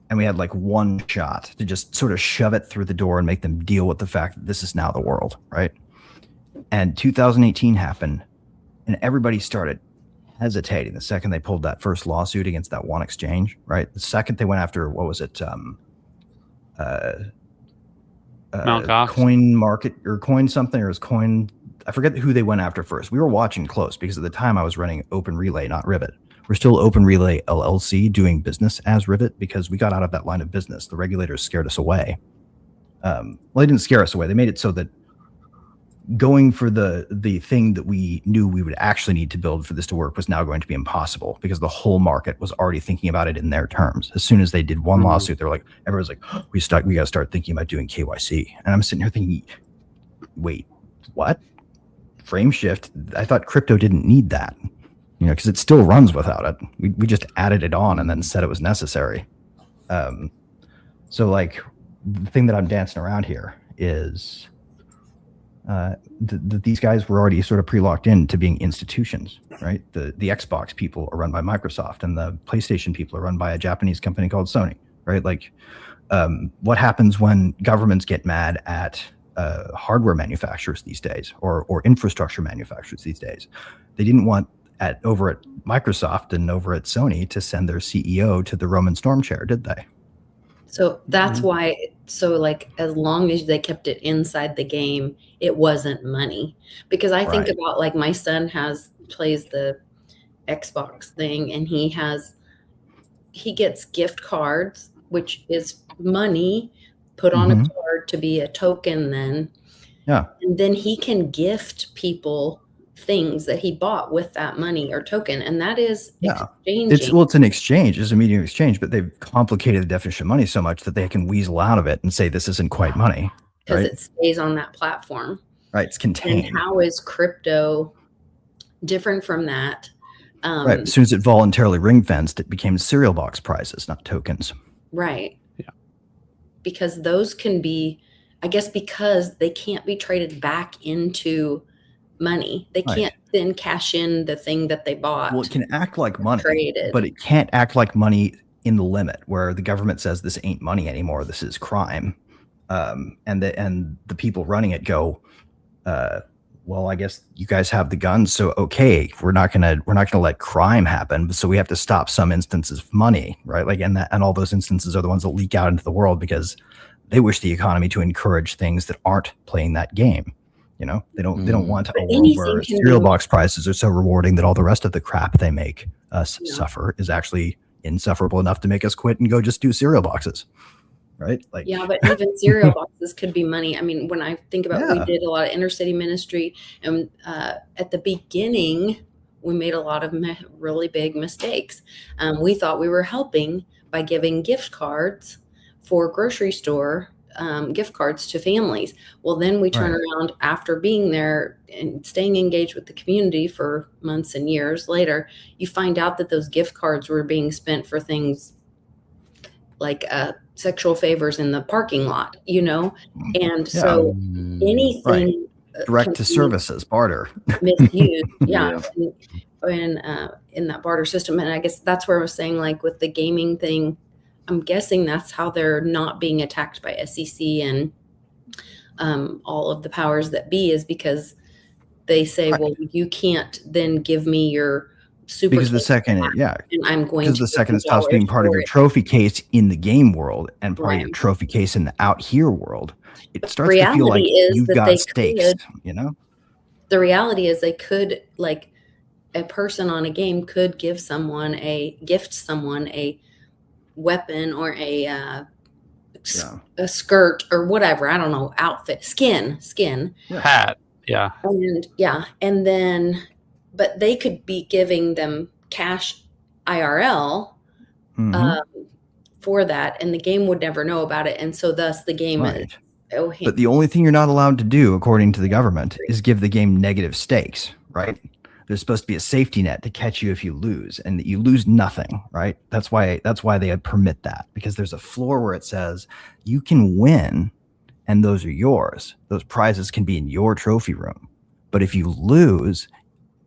Speaker 5: and we had like one shot to just sort of shove it through the door and make them deal with the fact that this is now the world, right? And 2018 happened, and everybody started hesitating the second they pulled that first lawsuit against that one exchange, right? The second they went after, what was it? Coin Market or Coin something, or it was Coin. I forget who they went after first. We were watching close because at the time I was running Open Relay, not Rivet. We're still Open Relay LLC doing business as Rivet because we got out of that line of business. The regulators scared us away. Well, they didn't scare us away. They made it so that going for the thing that we knew we would actually need to build for this to work was now going to be impossible because the whole market was already thinking about it in their terms. As soon as they did one lawsuit, they're like, everyone's like, oh, we got to start thinking about doing KYC. And I'm sitting here thinking, wait, what? Frame shift? I thought crypto didn't need that, because it still runs without it. We just added it on and then said it was necessary. So like the thing that I'm dancing around here is these guys were already sort of pre-locked into being institutions, right? The Xbox people are run by Microsoft and the PlayStation people are run by a Japanese company called Sony, right? Like what happens when governments get mad at hardware manufacturers these days or infrastructure manufacturers these days? They didn't want over at Microsoft and over at Sony to send their CEO to the Roman storm chair, did they?
Speaker 6: So that's why, like, as long as they kept it inside the game, it wasn't money. Because I think about, like, my son plays the Xbox thing, and he gets gift cards, which is money put on a card to be a token then.
Speaker 5: Yeah.
Speaker 6: And then he can gift people things that he bought with that money or token, and that is exchanging.
Speaker 5: It's an exchange. It's a medium exchange, but they've complicated the definition of money so much that they can weasel out of it and say this isn't quite money
Speaker 6: because it stays on that platform.
Speaker 5: Right, it's contained.
Speaker 6: And how is crypto different from that?
Speaker 5: Right, as soon as it voluntarily ring fenced, it became cereal box prizes, not tokens.
Speaker 6: Right.
Speaker 3: Yeah.
Speaker 6: Because those can be, I guess, because they can't be traded back into money. They can't then cash in the thing that they bought.
Speaker 5: Well, it can act like money,
Speaker 6: traded.
Speaker 5: But it can't act like money in the limit where the government says this ain't money anymore. This is crime. And the people running it go, well, I guess you guys have the guns, so okay, we're not gonna let crime happen. So we have to stop some instances of money, right? Like, and all those instances are the ones that leak out into the world because they wish the economy to encourage things that aren't playing that game. They don't want a world where cereal box prices are so rewarding that all the rest of the crap they make us suffer is actually insufferable enough to make us quit and go just do cereal boxes, right? Like,
Speaker 6: yeah, but even cereal boxes could be money. I mean, when I think about we did a lot of intercity ministry, and at the beginning, we made a lot of really big mistakes. We thought we were helping by giving gift cards for grocery store gift cards to families. Well, then we turn around after being there and staying engaged with the community for months and years later, you find out that those gift cards were being spent for things like sexual favors in the parking lot, and so anything
Speaker 5: direct to services, barter,
Speaker 6: misused, and in that barter system. And I guess that's where I was saying, like, with the gaming thing, I'm guessing that's how they're not being attacked by SEC and all of the powers that be, is because they say, well, you can't then give me your super.
Speaker 5: Because the second,
Speaker 6: and I'm going
Speaker 5: because
Speaker 6: to
Speaker 5: the second it stops being part of your trophy case in the game world and part of your trophy case in the out here world, it starts to feel like you've got stakes.
Speaker 6: The reality is they could, like, a person on a game could gift someone a weapon or a skirt or whatever, I don't know, outfit, skin,
Speaker 3: hat,
Speaker 6: and then, but they could be giving them cash IRL for that, and the game would never know about it, and so thus the game is. But
Speaker 5: the only thing you're not allowed to do, according to the government, is give the game negative stakes, right? There's supposed to be a safety net to catch you if you lose, and you lose nothing, right? That's why they permit that, because there's a floor where it says you can win and those are yours. Those prizes can be in your trophy room. But if you lose,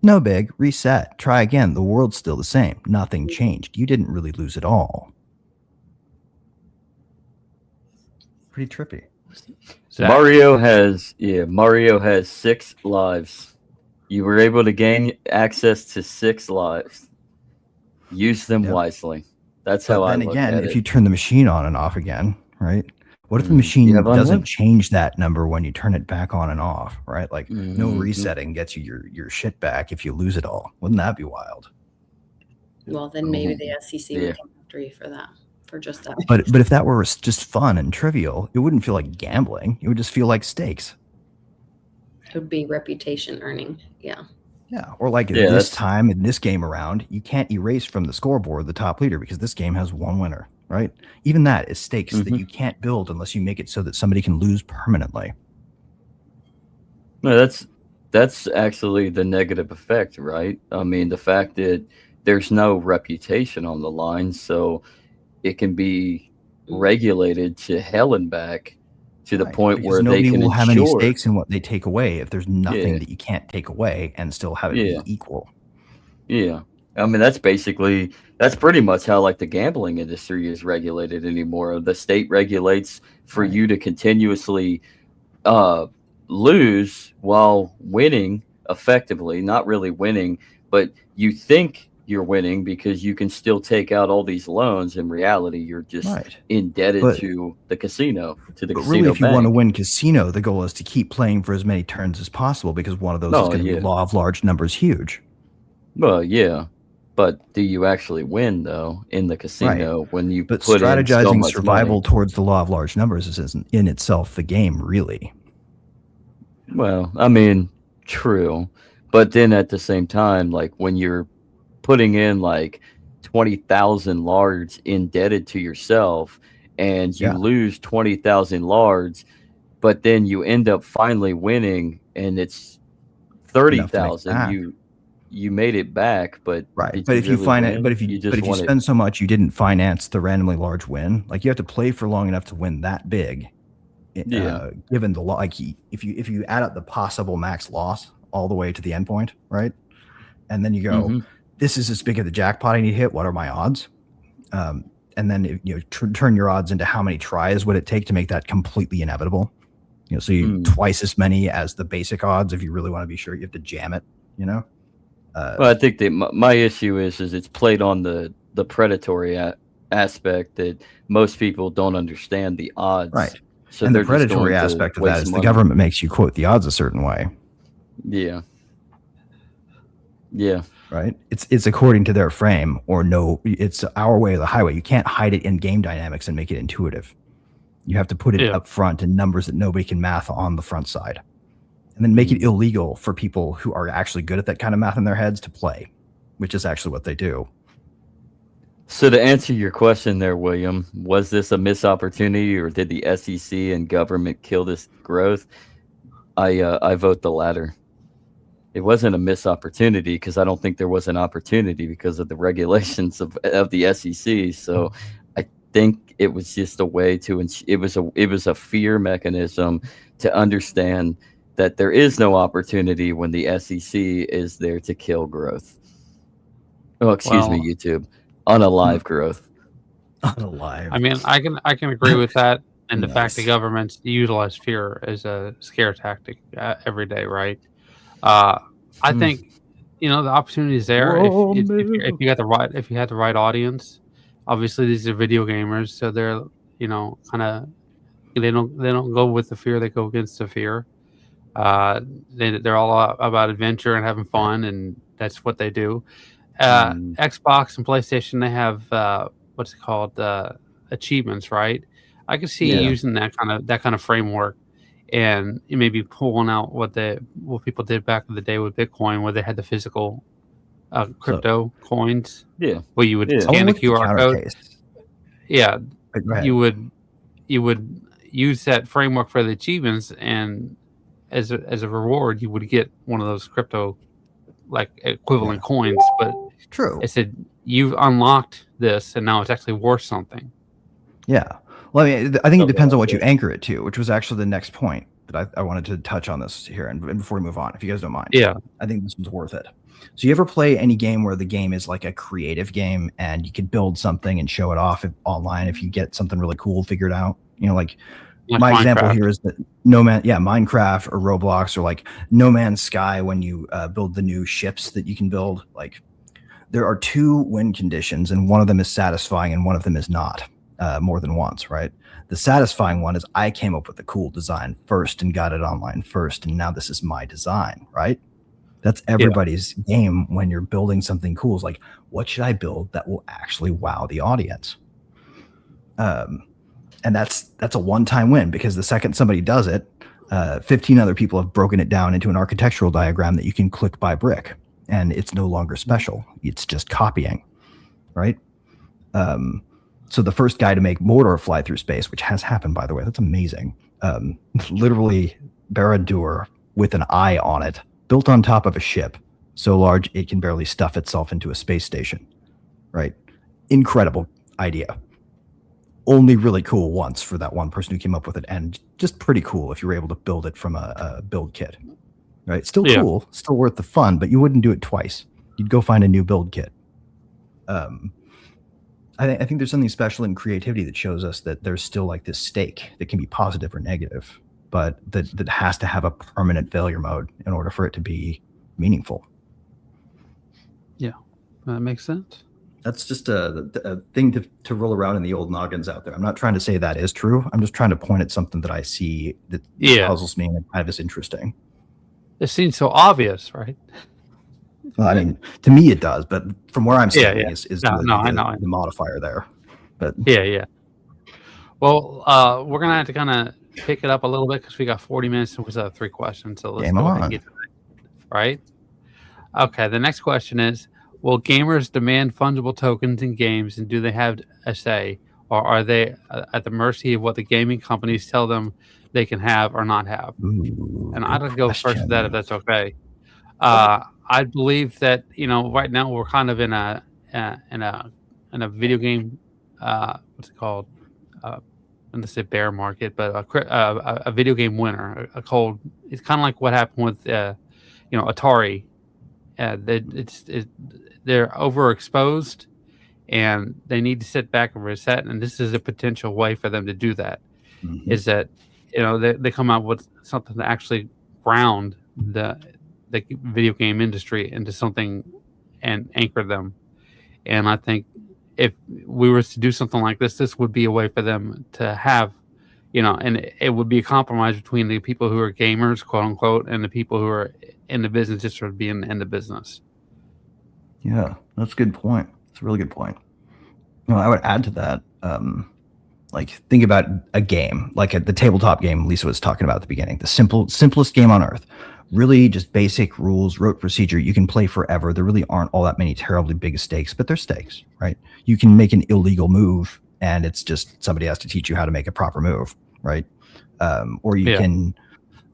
Speaker 5: no big, reset, try again. The world's still the same. Nothing changed. You didn't really lose at all. Pretty trippy.
Speaker 4: Mario has 6 lives. You were able to gain access to 6 lives. Use them wisely. That's how I look at it.
Speaker 5: If you turn the machine on and off again, right? What if the machine doesn't change that number when you turn it back on and off, right? Like no resetting gets you your shit back if you lose it all. Wouldn't that be wild?
Speaker 6: Well, then maybe the SEC
Speaker 4: Yeah.
Speaker 6: would come after you for that, for just that.
Speaker 5: But if that were just fun and trivial, it wouldn't feel like gambling. It would just feel like stakes.
Speaker 6: It would be reputation earning. Yeah.
Speaker 5: Yeah. Or like
Speaker 4: Yeah,
Speaker 5: this
Speaker 4: that's-
Speaker 5: time in this game around, you can't erase from the scoreboard the top leader because this game has one winner, right? Even that is stakes that you can't build unless you make it so that somebody can lose permanently.
Speaker 4: No, that's actually the negative effect, right? I mean, the fact that there's no reputation on the line, so it can be regulated to hell and back to the point
Speaker 5: because
Speaker 4: where
Speaker 5: nobody
Speaker 4: they can
Speaker 5: will have any
Speaker 4: ensure.
Speaker 5: stakes in what they take away if there's nothing
Speaker 4: Yeah.
Speaker 5: that you can't take away and still have it
Speaker 4: Yeah.
Speaker 5: be equal.
Speaker 4: Yeah. I mean, that's pretty much how like the gambling industry is regulated anymore. The state regulates for you to continuously lose while winning effectively, not really winning, but you think you're winning because you can still take out all these loans. In reality, you're just indebted to the casino, to the casino
Speaker 5: really, if you
Speaker 4: bank.
Speaker 5: want to win casino, the goal is to keep playing for as many turns as possible because one of those is going to be law of large numbers huge.
Speaker 4: Well, yeah. But do you actually win though in the casino when you
Speaker 5: But
Speaker 4: put
Speaker 5: strategizing
Speaker 4: in so much
Speaker 5: survival
Speaker 4: money?
Speaker 5: towards the law of large numbers isn't in itself the game, really.
Speaker 4: Well, I mean, true. But then at the same time, like when you're putting in like 20,000 lards indebted to yourself and you lose 20,000 lards, but then you end up finally winning and it's 30,000, you made it back, but
Speaker 5: but if you spend so much, you didn't finance the randomly large win. Like you have to play for long enough to win that big. Given the like, if you add up the possible max loss all the way to the endpoint, right, and then you go, this is as big as the jackpot I need to hit. What are my odds? And then turn your odds into how many tries would it take to make that completely inevitable. So you twice as many as the basic odds. If you really want to be sure, you have to jam it.
Speaker 4: Well, I think that my issue is it's played on the predatory aspect that most people don't understand the odds.
Speaker 5: Right.
Speaker 4: So
Speaker 5: and the predatory aspect of that is the government makes you quote the odds a certain way.
Speaker 4: Yeah. Yeah.
Speaker 5: Right. It's according to their frame or no, it's our way or the highway. You can't hide it in game dynamics and make it intuitive. You have to put it up front in numbers that nobody can math on the front side. And then make it illegal for people who are actually good at that kind of math in their heads to play, which is actually what they do.
Speaker 4: So to answer your question there, William, was this a missed opportunity or did the SEC and government kill this growth? I vote the latter. It wasn't a missed opportunity because I don't think there was an opportunity because of the regulations of the SEC. So I think it was just a way to it was a fear mechanism to understand that there is no opportunity when the SEC is there to kill growth. Oh, excuse me, YouTube. Unalive growth.
Speaker 5: Unalive.
Speaker 3: I mean, I can agree with that, and the fact that governments utilize fear as a scare tactic every day, right? I think the opportunity is there if you had the right audience. Obviously, these are video gamers, so they're kind of they don't go with the fear; they go against the fear. They're all about adventure and having fun, and that's what they do. Xbox and PlayStation, they have what's it called, achievements, right? I could see using that kind of framework, and maybe pulling out what people did back in the day with Bitcoin, where they had the physical crypto coins.
Speaker 4: Yeah,
Speaker 3: where you would scan a QR code.
Speaker 5: Case.
Speaker 3: Yeah, you would use that framework for the achievements, and as a reward, you would get one of those crypto like equivalent coins. But
Speaker 5: true,
Speaker 3: it said you've unlocked this, and now it's actually worth something.
Speaker 5: Yeah. Well, I think it depends on what you anchor it to, which was actually the next point that I wanted to touch on this here, and before we move on, if you guys don't mind.
Speaker 3: Yeah,
Speaker 5: I think this one's worth it. So you ever play any game where the game is like a creative game and you could build something and show it off online if you get something really cool figured out? Like my example here is that Minecraft or Roblox or like No Man's Sky, when you build the new ships that you can build, like there are two win conditions and one of them is satisfying and one of them is not. More than once, right? The satisfying one is I came up with a cool design first and got it online first, and now this is my design, right? That's everybody's game when you're building something cool. Is like, what should I build that will actually wow the audience? And that's a one-time win, because the second somebody does it, 15 other people have broken it down into an architectural diagram that you can click by brick, and it's no longer special. It's just copying, right? So the first guy to make Mordor fly through space, which has happened, by the way, that's amazing. Literally, Barad-dûr with an eye on it, built on top of a ship so large it can barely stuff itself into a space station, right? Incredible idea. Only really cool once for that one person who came up with it, and just pretty cool if you were able to build it from a build kit, right? Still cool, still worth the fun, but you wouldn't do it twice. You'd go find a new build kit. I think there's something special in creativity that shows us that there's still like this stake that can be positive or negative, but that has to have a permanent failure mode in order for it to be meaningful.
Speaker 3: Yeah, that makes sense.
Speaker 5: That's just a thing to roll around in the old noggins out there. I'm not trying to say that is true. I'm just trying to point at something that I see that puzzles me and kind of is interesting.
Speaker 3: It seems so obvious, right?
Speaker 5: Well, I mean, to me it does, but from where I'm standing is
Speaker 3: the
Speaker 5: modifier there. But
Speaker 3: yeah. Well, we're gonna have to kind of pick it up a little bit because we got 40 minutes and we still have 3 questions. So let's go ahead and get to that. Right? Okay. The next question is: will gamers demand fungible tokens in games, and do they have a say, or are they at the mercy of what the gaming companies tell them they can have or not have? And I'd go first to that if that's okay. I believe that right now we're kind of in a video game what's it called? I'm gonna say bear market, but a video game winter. It's kind of like what happened with Atari. They're overexposed, and they need to sit back and reset. And this is a potential way for them to do that. Mm-hmm. Is that they come out with something to actually ground the video game industry into something and anchor them. And I think if we were to do something like this would be a way for them to have, and it would be a compromise between the people who are gamers, quote unquote, and the people who are in the business just for being in the business.
Speaker 5: Yeah, that's a good point. It's a really good point. I would add to that, like think about a game, like the tabletop game Lisa was talking about at the beginning, the simplest game on earth. Really just basic rules, rote procedure. You can play forever. There really aren't all that many terribly big stakes, but there's stakes, right? You can make an illegal move, and it's just somebody has to teach you how to make a proper move, right? Or you can,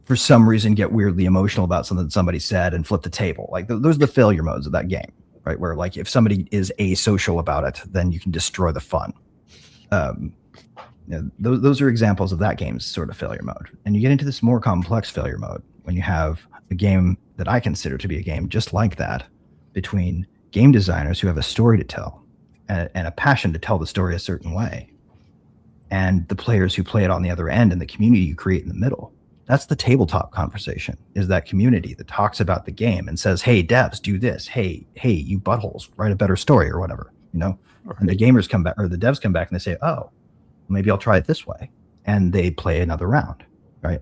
Speaker 5: for some reason, get weirdly emotional about something that somebody said and flip the table. Like those are the failure modes of that game, right? Where like if somebody is asocial about it, then you can destroy the fun. Those are examples of that game's sort of failure mode. And you get into this more complex failure mode when you have a game that I consider to be a game just like that, between game designers who have a story to tell and a passion to tell the story a certain way, and the players who play it on the other end, and the community you create in the middle. That's the tabletop conversation, is that community that talks about the game and says, hey, devs, do this. Hey, you buttholes, write a better story or whatever, Right. And the gamers come back, or the devs come back, and they say, oh, maybe I'll try it this way. And they play another round, right?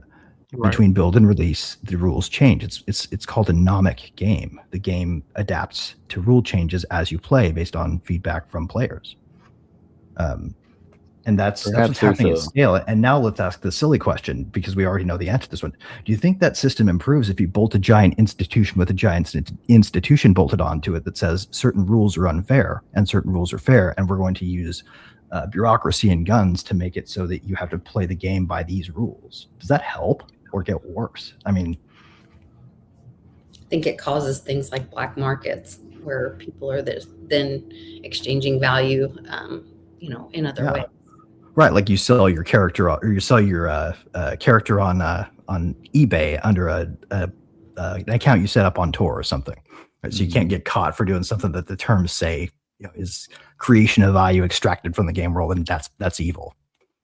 Speaker 5: Between build and release, the rules change. It's called a nomic game. The game adapts to rule changes as you play based on feedback from players. And that's what's happening at scale. And now let's ask the silly question, because we already know the answer to this one. Do you think that system improves if you bolt a giant institution with a giant institution bolted onto it that says certain rules are unfair and certain rules are fair, and we're going to use bureaucracy and guns to make it so that you have to play the game by these rules? Does that help or get worse? I mean,
Speaker 6: I think it causes things like black markets where people are then exchanging value, in other ways.
Speaker 5: Right, like you sell your character, or you sell your character on eBay under an account you set up on Tor or something. Right? So you can't get caught for doing something that the terms say is creation of value extracted from the game world, and that's evil,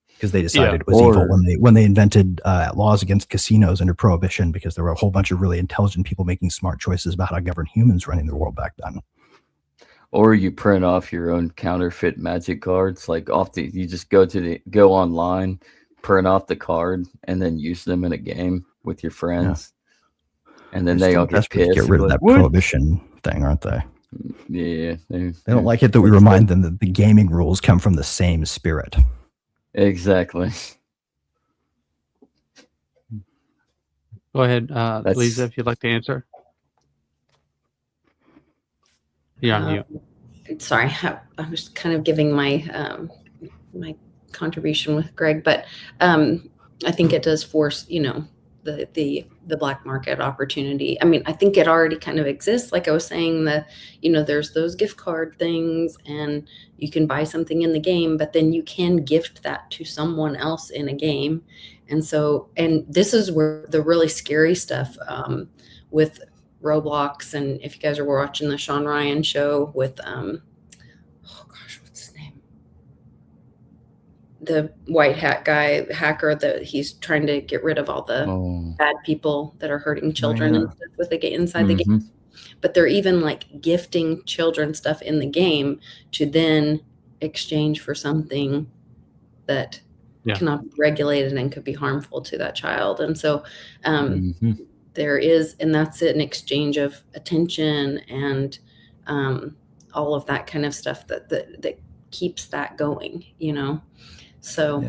Speaker 5: because they decided it was evil when they invented laws against casinos under Prohibition, because there were a whole bunch of really intelligent people making smart choices about how to govern humans running the world back then.
Speaker 4: Or you print off your own counterfeit magic cards, you just go online, print off the card, and then use them in a game with your friends. And then
Speaker 5: They're
Speaker 4: they
Speaker 5: still
Speaker 4: all get
Speaker 5: desperate to
Speaker 4: pissed.
Speaker 5: get rid of
Speaker 4: like,
Speaker 5: that
Speaker 4: "What?"
Speaker 5: prohibition thing, aren't they?
Speaker 4: Yeah.
Speaker 5: They don't like it that we remind them that the gaming rules come from the same spirit.
Speaker 4: Exactly.
Speaker 3: Go ahead, Lisa, if you'd like to answer. You're on mute.
Speaker 6: Sorry, I was kind of giving my my contribution with Greg, but I think it does force, the black market opportunity. I mean, I think it already kind of exists. Like I was saying, there's those gift card things, and you can buy something in the game, but then you can gift that to someone else in a game. And this is where the really scary stuff with Roblox, and if you guys are watching the Sean Ryan show with what's his name, the white hat guy hacker, that he's trying to get rid of all the bad people that are hurting children and stuff with inside the game. But they're even like gifting children stuff in the game to then exchange for something that cannot be regulated and could be harmful to that child. And so there is, and that's an exchange of attention and all of that kind of stuff that keeps that going, So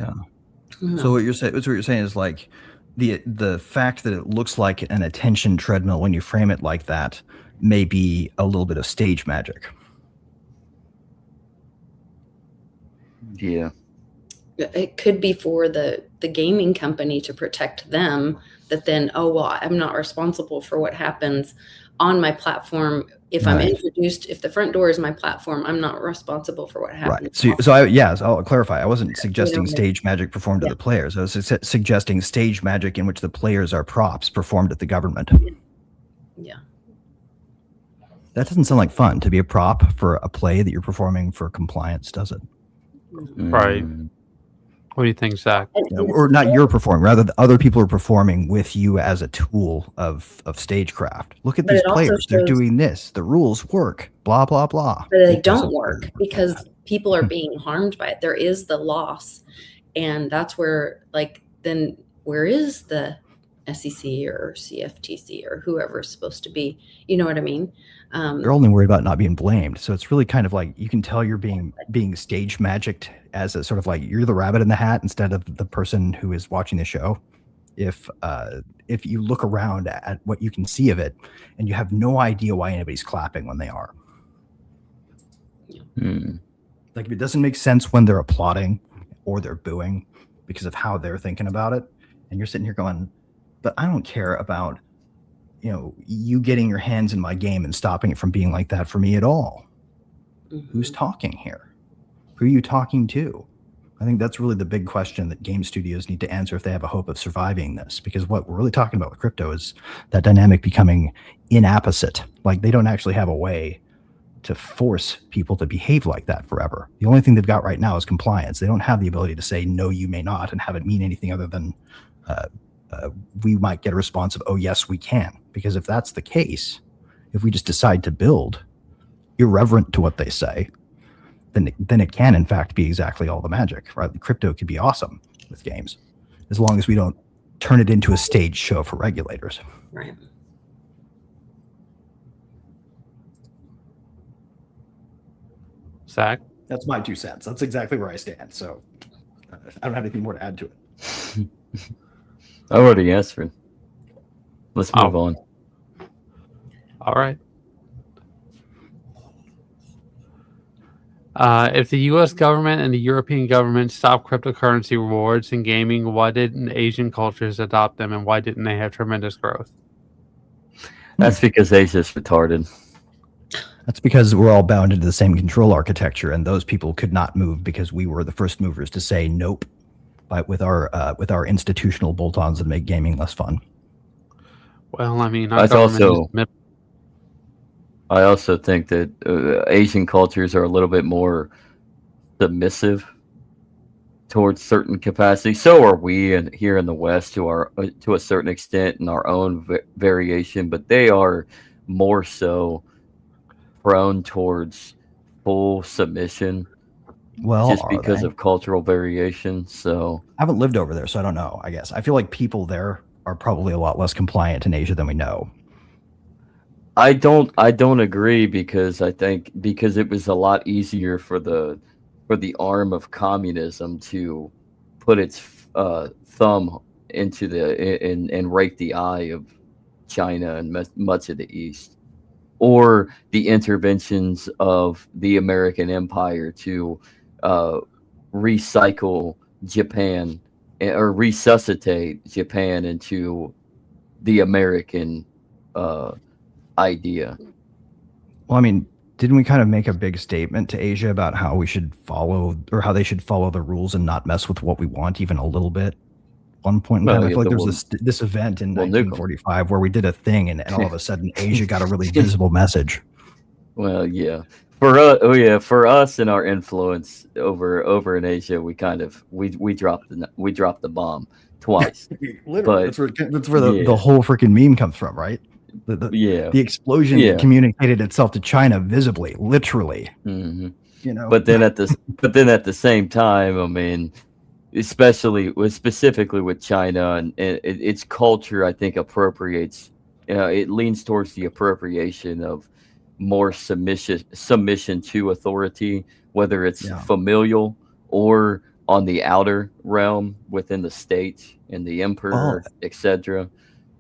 Speaker 5: So what you're saying is like the fact that it looks like an attention treadmill when you frame it like that may be a little bit of stage magic.
Speaker 4: Yeah.
Speaker 6: It could be for the gaming company to protect them, that then, I'm not responsible for what happens on my platform. If I'm introduced, if the front door is my platform, I'm not responsible for what happens.
Speaker 5: Right. So I'll clarify. I wasn't suggesting stage magic performed to the players. I was suggesting stage magic in which the players are props performed at the government.
Speaker 6: Yeah.
Speaker 5: That doesn't sound like fun to be a prop for a play that you're performing for compliance, does it?
Speaker 3: Right. What do you think, Zach?
Speaker 5: Or not you're performing, rather the other people are performing with you as a tool of stagecraft. Look at these players. They're doing this. The rules work. Blah, blah, blah.
Speaker 6: But they don't work because people are being harmed by it. There is the loss. And that's where, then where is the SEC or CFTC or whoever is supposed to be? You know what I mean?
Speaker 5: They're only worried about not being blamed. So it's really kind of like you can tell you're being stage magicked as a sort of like you're the rabbit in the hat instead of the person who is watching the show. If you look around at what you can see of it and you have no idea why anybody's clapping when they are. Like if it doesn't make sense when they're applauding or they're booing because of how they're thinking about it, and you're sitting here going, but I don't care about you getting your hands in my game and stopping it from being like that for me at all. Who's talking here? Who are you talking to? I think that's really the big question that game studios need to answer if they have a hope of surviving this, because what we're really talking about with crypto is that dynamic becoming inapposite. Like they don't actually have a way to force people to behave like that forever. The only thing they've got right now is compliance. They don't have the ability to say, no, you may not, and have it mean anything other than we might get a response of, oh, yes, we can. Because if that's the case, if we just decide to build irreverent to what they say, then it can, in fact, be exactly all the magic, right? The crypto could be awesome with games, as long as we don't turn it into a stage show for regulators.
Speaker 6: Right.
Speaker 3: Zach?
Speaker 5: That's my 2 cents. That's exactly where I stand. So I don't have anything more to add to it.
Speaker 4: I already answered. Let's move on.
Speaker 3: All right. If the U.S. government and the European government stopped cryptocurrency rewards in gaming, why didn't Asian cultures adopt them, and why didn't they have tremendous growth?
Speaker 4: That's because Asia's retarded.
Speaker 5: That's because we're all bound into the same control architecture, and those people could not move because we were the first movers to say nope, with our institutional bolt-ons that make gaming less fun.
Speaker 3: Well, I mean,
Speaker 4: I also think that Asian cultures are a little bit more submissive towards certain capacity. So are we here in the West to a certain extent in our own variation, but they are more so prone towards full submission.
Speaker 5: Well,
Speaker 4: just because of cultural variation. So
Speaker 5: I haven't lived over there, so I don't know. I guess I feel like people there are probably a lot less compliant in Asia than we know.
Speaker 4: I don't agree, because I think because it was a lot easier for the arm of communism to put its thumb into and rake the eye of China and much of the East, or the interventions of the American Empire to uh, recycle Japan, or resuscitate Japan into the American uh, idea.
Speaker 5: Well, I mean, didn't we kind of make a big statement to Asia about how we should follow, or how they should follow the rules and not mess with what we want even a little bit? One point in time, I feel like there was this event in 1945 where we did a thing, and all of a sudden Asia got a really visible message.
Speaker 4: Well, yeah. For us and our influence over in Asia, we kind of we dropped the bomb twice.
Speaker 5: Literally, that's where the whole freaking meme comes from, right? The explosion communicated itself to China visibly, literally.
Speaker 4: Mm-hmm.
Speaker 5: You know,
Speaker 4: but then at the same time, I mean, specifically with China and its culture, I think appropriates. It leans towards the appropriation of more submission to authority, whether it's familial or on the outer realm within the state and the emperor, etc.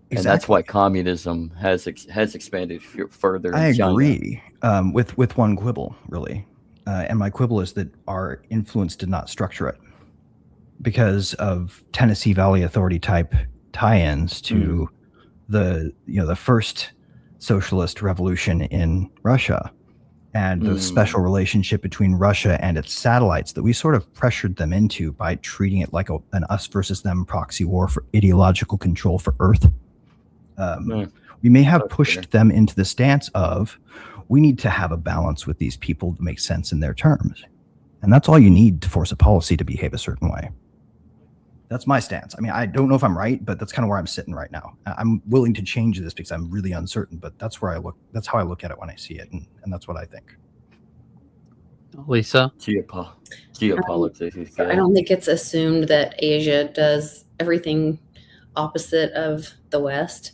Speaker 4: And that's why communism has expanded further.
Speaker 5: I agree,
Speaker 4: China.
Speaker 5: With one quibble, really, and my quibble is that our influence did not structure it because of Tennessee Valley Authority type tie-ins to the first socialist revolution in Russia, and the special relationship between Russia and its satellites that we sort of pressured them into by treating it like an us versus them proxy war for ideological control for Earth. We may have pushed them into the stance of, we need to have a balance with these people to make sense in their terms. And that's all you need to force a policy to behave a certain way. That's my stance. I mean, I don't know if I'm right, but that's kind of where I'm sitting right now. I'm willing to change this because I'm really uncertain, but that's how I look at it when I see it. And that's what I think.
Speaker 3: Lisa?
Speaker 4: Geopolitics.
Speaker 6: I don't think it's assumed that Asia does everything opposite of the West.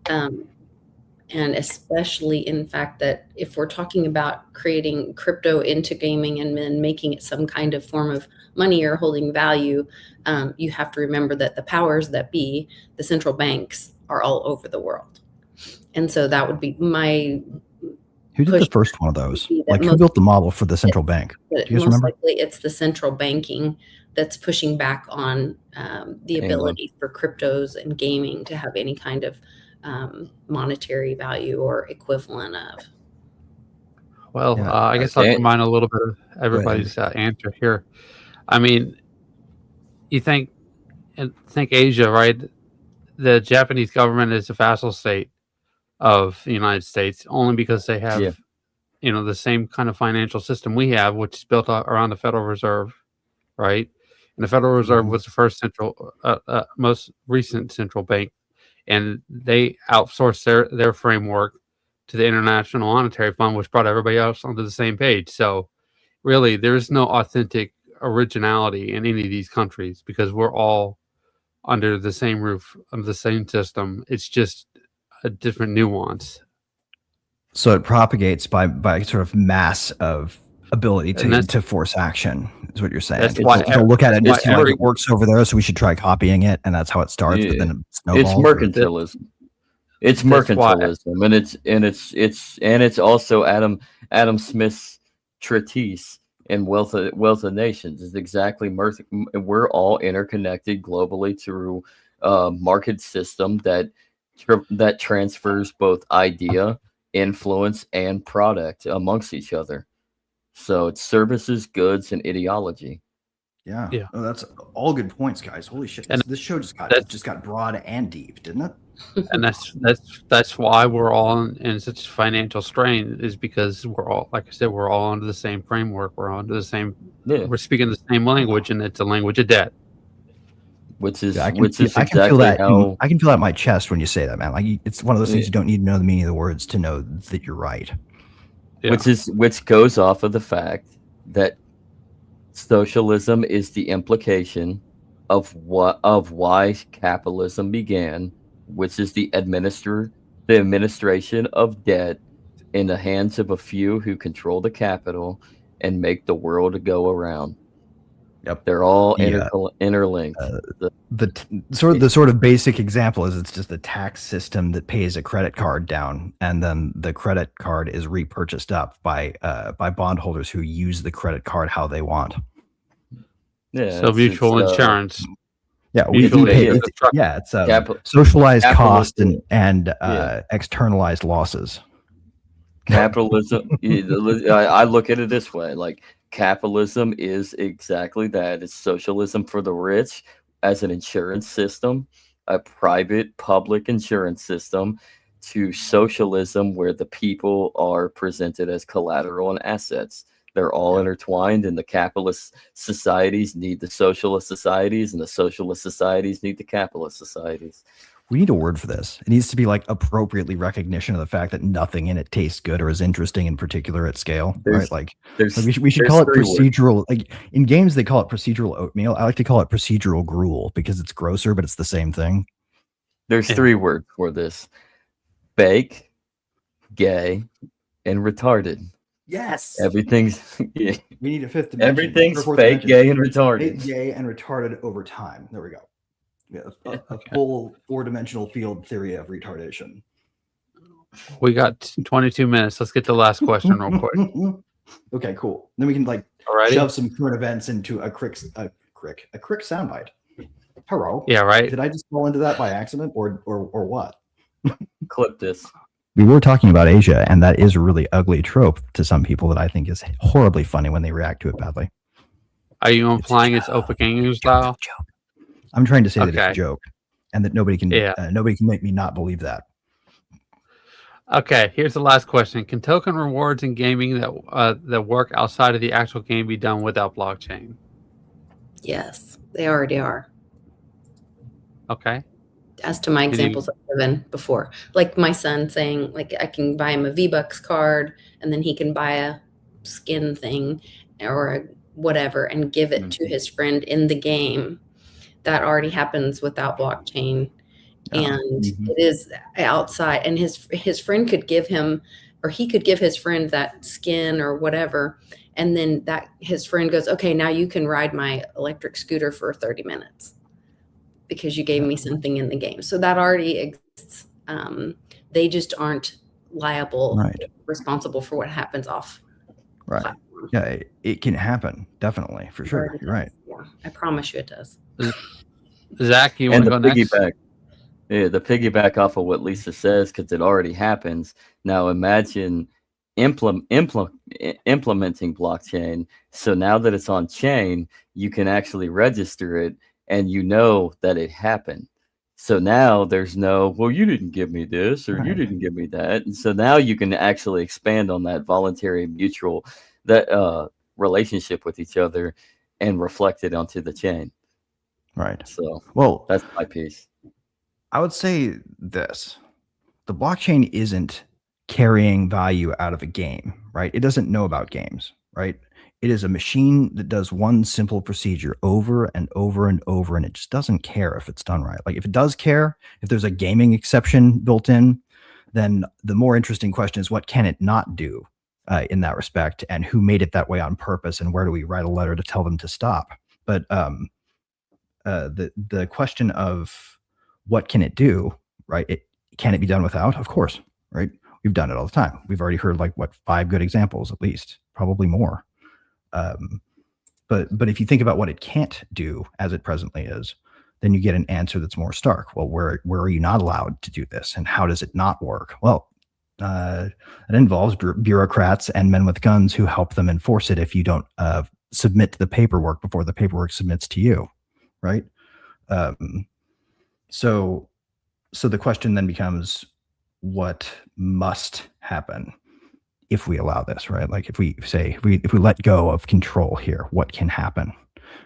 Speaker 6: And especially in fact that if we're talking about creating crypto into gaming and then making it some kind of form of money or holding value, you have to remember that the powers that be, the central banks, are all over the world. And so that would be my
Speaker 5: Who did the first one of those? Like, who built the model for the central bank? Do you guys remember?
Speaker 6: Likely it's the central banking that's pushing back on the ability for cryptos and gaming to have any kind of monetary value or equivalent of.
Speaker 3: Well, I guess I'll combine a little bit of everybody's answer here. I mean, you think Asia, right? The Japanese government is a vassal state of the United States only because they have, the same kind of financial system we have, which is built around the Federal Reserve, right? And the Federal Reserve was the first most recent central bank, and they outsourced their framework to the International Monetary Fund, which brought everybody else onto the same page. So really, there's no authentic originality in any of these countries because we're all under the same roof of the same system. It's just a different nuance.
Speaker 5: So it propagates by sort of mass of ability to force action, is what you're saying.
Speaker 3: That's why
Speaker 5: don't look at it and like it works over there, so we should try copying it, and that's how it starts. But then it snowballs.
Speaker 4: It's mercantilism. It's mercantilism, and it's also Adam Smith's treatise in Wealth of Nations. Is exactly we're all interconnected globally through a market system that transfers both idea, influence, and product amongst each other. So it's services, goods, and ideology.
Speaker 5: Yeah. Oh, that's all good points, guys. Holy shit! This show just got broad and deep, didn't it?
Speaker 3: And that's why we're all in such financial strain, is because we're all, like I said, we're all under the same framework. We're under the same. We're speaking the same language, and it's a language of debt.
Speaker 5: I can feel that in my chest when you say that, man. Like, it's one of those things you don't need to know the meaning of the words to know that you're right.
Speaker 4: Yeah. Which goes off of the fact that socialism is the implication of why capitalism began, which is the administer the administration of debt in the hands of a few who control the capital and make the world go around.
Speaker 5: Yep.
Speaker 4: They're all
Speaker 5: Yeah.
Speaker 4: interlinked.
Speaker 5: The sort of basic example is it's just a tax system that pays a credit card down, and then the credit card is repurchased up by bondholders who use the credit card how they want.
Speaker 4: Yeah,
Speaker 3: So mutual insurance.
Speaker 5: Yeah,
Speaker 3: Mutual
Speaker 5: it's socialized cost and externalized losses.
Speaker 4: Capitalism. I look at it this way: like capitalism is exactly that. It's socialism for the rich as an insurance system, a private public insurance system, to socialism where the people are presented as collateral and assets. They're all intertwined, and the capitalist societies need the socialist societies, and the socialist societies need the capitalist societies.
Speaker 5: We need a word for this. It needs to be like appropriately recognition of the fact that nothing in it tastes good or is interesting in particular at scale, right? Like we should call it procedural. Words. Like in games, they call it procedural oatmeal. I like to call it procedural gruel because it's grosser, but it's the same thing.
Speaker 4: There's 3 words for this: fake, gay, and retarded.
Speaker 5: Yes.
Speaker 4: Everything's
Speaker 5: we need a 5th dimension.
Speaker 4: Everything's fake, gay, and retarded.
Speaker 5: Fake, gay, and retarded over time. There we go. Yeah, a full 4-dimensional field theory of retardation.
Speaker 3: We got 22 minutes. Let's get to the last question real quick.
Speaker 5: Okay, cool. Then we can shove some current events into a crick soundbite. Hello.
Speaker 3: Yeah, right.
Speaker 5: Did I just fall into that by accident or what?
Speaker 4: Clip this.
Speaker 5: We were talking about Asia, and that is a really ugly trope to some people that I think is horribly funny when they react to it badly.
Speaker 3: Are you implying it's Opegangu style?
Speaker 5: I'm trying to say that it's a joke, and that nobody can make me not believe that.
Speaker 3: Okay, here's the last question: can token rewards in gaming that work outside of the actual game be done without blockchain?
Speaker 6: Yes, they already are.
Speaker 3: Okay.
Speaker 6: As to my examples I've given before, like my son saying, like I can buy him a V-Bucks card, and then he can buy a skin thing or a whatever and give it to his friend in the game. That already happens without blockchain. And it is outside, and his friend could give him, or he could give his friend that skin or whatever, and then that his friend goes, okay, now you can ride my electric scooter for 30 minutes because you gave me something in the game. So that already exists. They just aren't liable, responsible for what happens off.
Speaker 5: Right. Platform. Yeah, it can happen, definitely, for sure. You're right.
Speaker 6: Yeah, I promise you it does.
Speaker 3: Zach, you want to go next?
Speaker 4: Yeah, the piggyback off of what Lisa says, because it already happens. Now imagine implementing blockchain. So now that it's on chain, you can actually register it, and you know that it happened. So now there's no, well, you didn't give me this, or you didn't give me that. And so now you can actually expand on that voluntary mutual relationship with each other and reflect it onto the chain.
Speaker 5: Right.
Speaker 4: So,
Speaker 5: well,
Speaker 4: that's my piece.
Speaker 5: I would say this: the blockchain isn't carrying value out of a game, right? It doesn't know about games, right? It is a machine that does one simple procedure over and over and over, and it just doesn't care if it's done right. Like if it does care, if there's a gaming exception built in, then the more interesting question is what can it not do in that respect, and who made it that way on purpose, and where do we write a letter to tell them to stop? But the question of what can it do, right? Can it be done without? Of course, right? We've done it all the time. We've already heard 5 good examples, at least, probably more. But if you think about what it can't do as it presently is, then you get an answer that's more stark. Well, where are you not allowed to do this, and how does it not work? Well, it involves bureaucrats and men with guns who help them enforce it if you don't submit the paperwork before the paperwork submits to you, right? So the question then becomes, what must happen if we allow this, right? Like if we let go of control here, what can happen?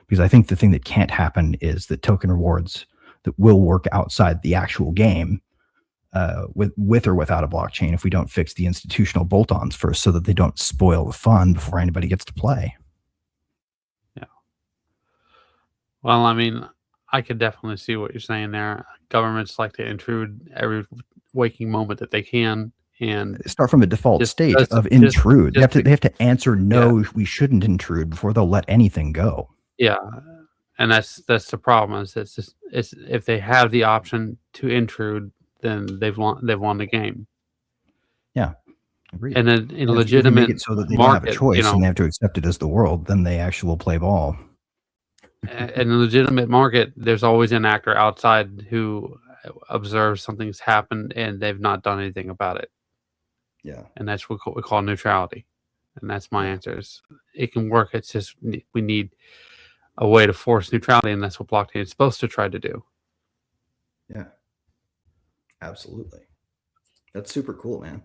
Speaker 5: Because I think the thing that can't happen is that token rewards that will work outside the actual game, with or without a blockchain, if we don't fix the institutional bolt-ons first so that they don't spoil the fun before anybody gets to play.
Speaker 3: Yeah. Well, I mean, I could definitely see what you're saying there. Governments like to intrude waking moment that they can, and
Speaker 5: start from a default state of intrude. They have to answer no, we shouldn't intrude before they'll let anything go.
Speaker 3: Yeah, and that's the problem. It's if they have the option to intrude, then they've won the game.
Speaker 5: Yeah, agreed.
Speaker 3: And then in a legitimate
Speaker 5: it so that they
Speaker 3: market,
Speaker 5: don't have a choice and they have to accept it as the world, then they actually will play ball.
Speaker 3: In a legitimate market, there's always an actor outside who observes something's happened and they've not done anything about it.
Speaker 5: Yeah,
Speaker 3: and that's what we call neutrality. And that's my answer. It can work. It's just we need a way to force neutrality, and that's what blockchain is supposed to try to do.
Speaker 5: Yeah, absolutely. That's super cool, man.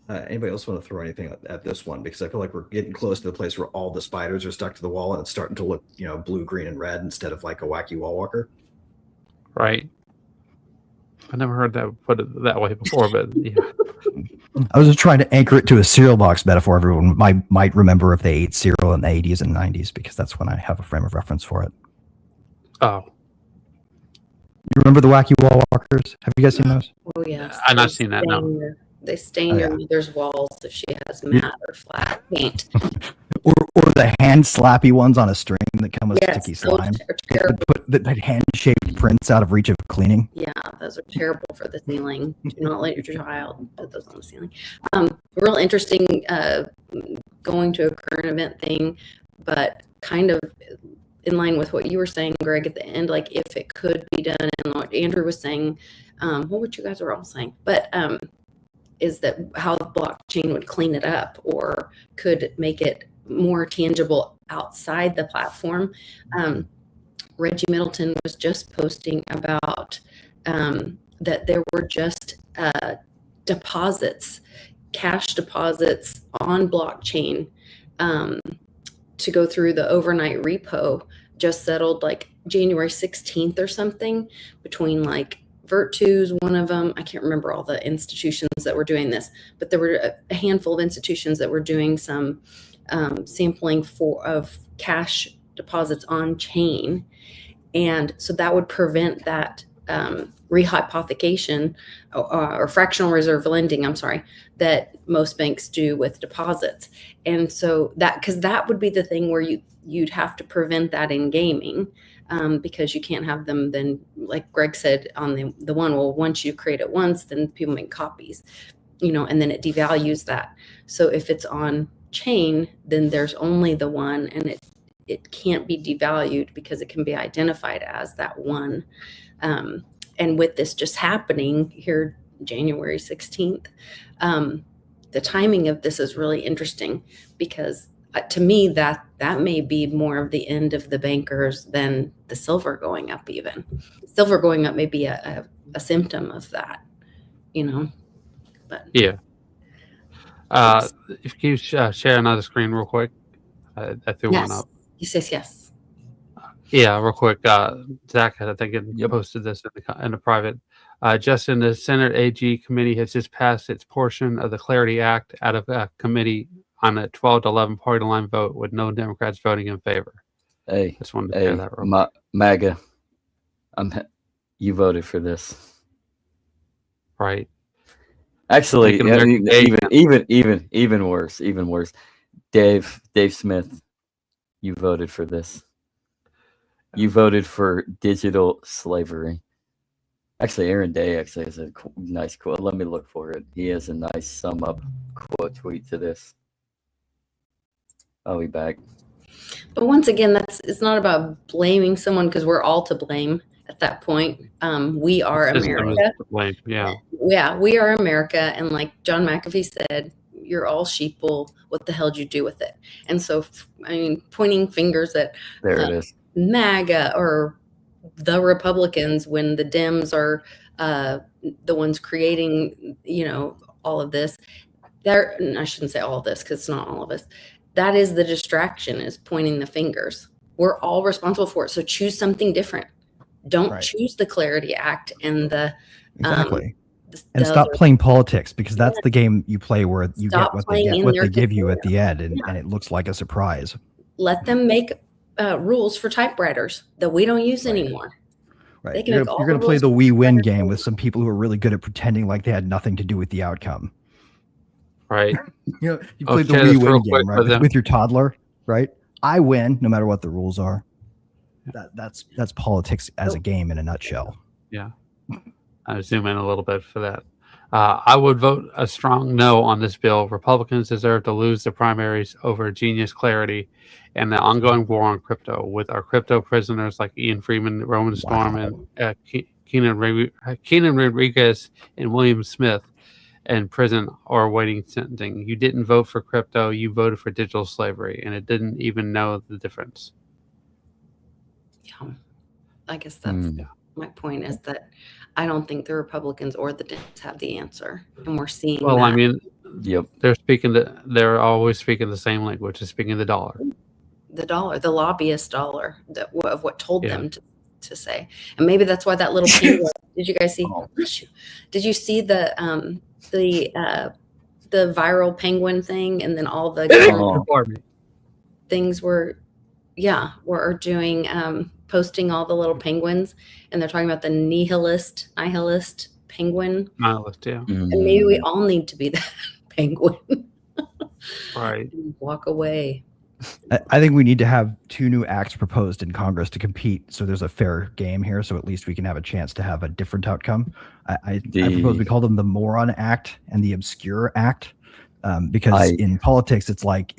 Speaker 5: Anybody else want to throw anything at this one? Because I feel like we're getting close to the place where all the spiders are stuck to the wall and it's starting to look, blue, green, and red instead of like a wacky wall walker.
Speaker 3: Right. I never heard that put it that way before, but yeah.
Speaker 5: I was just trying to anchor it to a cereal box metaphor everyone might remember if they ate cereal in the 80s and 90s, because that's when I have a frame of reference for it.
Speaker 3: Oh.
Speaker 5: You remember the wacky wall walkers? Have you guys seen those?
Speaker 6: Oh, yes.
Speaker 3: I've not seen that, no.
Speaker 6: They stain your mother's walls if she has matte or flat paint.
Speaker 5: Or the hand slappy ones on a string that come with sticky slime. That hand-shaped prints out of reach of cleaning.
Speaker 6: Yeah, those are terrible for the ceiling. Do not let your child put those on the ceiling. Real interesting going to a current event thing, but kind of in line with what you were saying, Greg, at the end, like if it could be done, and what Andrew was saying, what you guys were all saying, but is that how the blockchain would clean it up or could make it more tangible outside the platform. Reggie Middleton was just posting about that there were just deposits, cash deposits on blockchain to go through the overnight repo, just settled like January 16th or something, between like Virtu's one of them. I can't remember all the institutions that were doing this, but there were a handful of institutions that were doing some sampling of cash deposits on chain. And so that would prevent that rehypothecation or fractional reserve lending, that most banks do with deposits. And so because that would be the thing where you'd have to prevent that in gaming. Because you can't have them then, like Greg said on the one, well, once you create it once, then people make copies, and then it devalues that. So if it's on chain, then there's only the one, and it can't be devalued because it can be identified as that one. And with this just happening here, January 16th, the timing of this is really interesting because to me, that may be more of the end of the bankers than the silver going up. Even silver going up may be a symptom of that, But
Speaker 3: yeah. If you share another screen real quick, I threw one up.
Speaker 6: Yes.
Speaker 3: Yeah, real quick. Zach, I think it posted this in the private. Justin, the Senate AG committee has just passed its portion of the Clarity Act out of committee on a 12-11 party line vote with no Democrats voting in favor.
Speaker 4: Hey,
Speaker 3: just wanted to share that.
Speaker 4: MAGA, you voted for this,
Speaker 3: right?
Speaker 4: Actually, even worse. Dave Smith, you voted for this. You voted for digital slavery. Actually, Aaron Day has a nice quote. Let me look for it. He has a nice sum up quote tweet to this. I'll be back.
Speaker 6: But once again, it's not about blaming someone because we're all to blame at that point. We are America.
Speaker 3: Yeah,
Speaker 6: we are America. And like John McAfee said, you're all sheeple. What the hell did you do with it? And so, pointing fingers at
Speaker 4: there it is.
Speaker 6: MAGA or the Republicans when the Dems are the ones creating, all of this. I shouldn't say all of this because it's not all of us. That is the distraction, is pointing the fingers. We're all responsible for it. So choose something different. Don't choose the Clarity Act and the
Speaker 5: exactly. And stop playing politics, because that's the game you play where you get what they give you at the end, and it looks like a surprise.
Speaker 6: Let them make rules for typewriters that we don't use anymore.
Speaker 5: Right.
Speaker 6: can
Speaker 5: You're
Speaker 6: make all
Speaker 5: going to
Speaker 6: the
Speaker 5: play
Speaker 6: rules
Speaker 5: the we win
Speaker 6: better.
Speaker 5: game with some people who are really good at pretending like they had nothing to do with the outcome.
Speaker 3: Right.
Speaker 5: You
Speaker 3: I'll
Speaker 5: play the
Speaker 3: share
Speaker 5: we
Speaker 3: this real
Speaker 5: win
Speaker 3: quick
Speaker 5: game, right?
Speaker 3: with them.
Speaker 5: With your toddler, right? I win no matter what the rules are. That's politics as a game in a nutshell.
Speaker 3: Yeah. I'll zoom in a little bit for that. I would vote a strong no on this bill. Republicans deserve to lose the primaries over genius clarity and the ongoing war on crypto, with our crypto prisoners like Ian Freeman, Roman Storm, and Keenan Rodriguez and William Smith in prison or awaiting sentencing. You didn't vote for crypto, you voted for digital slavery, and it didn't even know the difference.
Speaker 6: Yeah, I guess that's my point, is that I don't think the Republicans or the Dems have the answer, and we're seeing.
Speaker 3: Well,
Speaker 6: that.
Speaker 3: I mean,
Speaker 4: Yep.
Speaker 3: they're always speaking the same language, is speaking the dollar.
Speaker 6: The dollar, the lobbyist dollar, of what told them to say, and maybe that's why that little penguin. Did you guys see? Did you see the viral penguin thing, and then all the things were doing posting all the little penguins, and they're talking about the nihilist penguin.
Speaker 3: Nihilist, yeah.
Speaker 6: And maybe we all need to be that penguin.
Speaker 3: Right.
Speaker 6: And walk away.
Speaker 5: I think we need to have 2 new acts proposed in Congress to compete, so there's a fair game here, so at least we can have a chance to have a different outcome. I propose we call them the Moron Act and the Obscure Act, because in politics it's like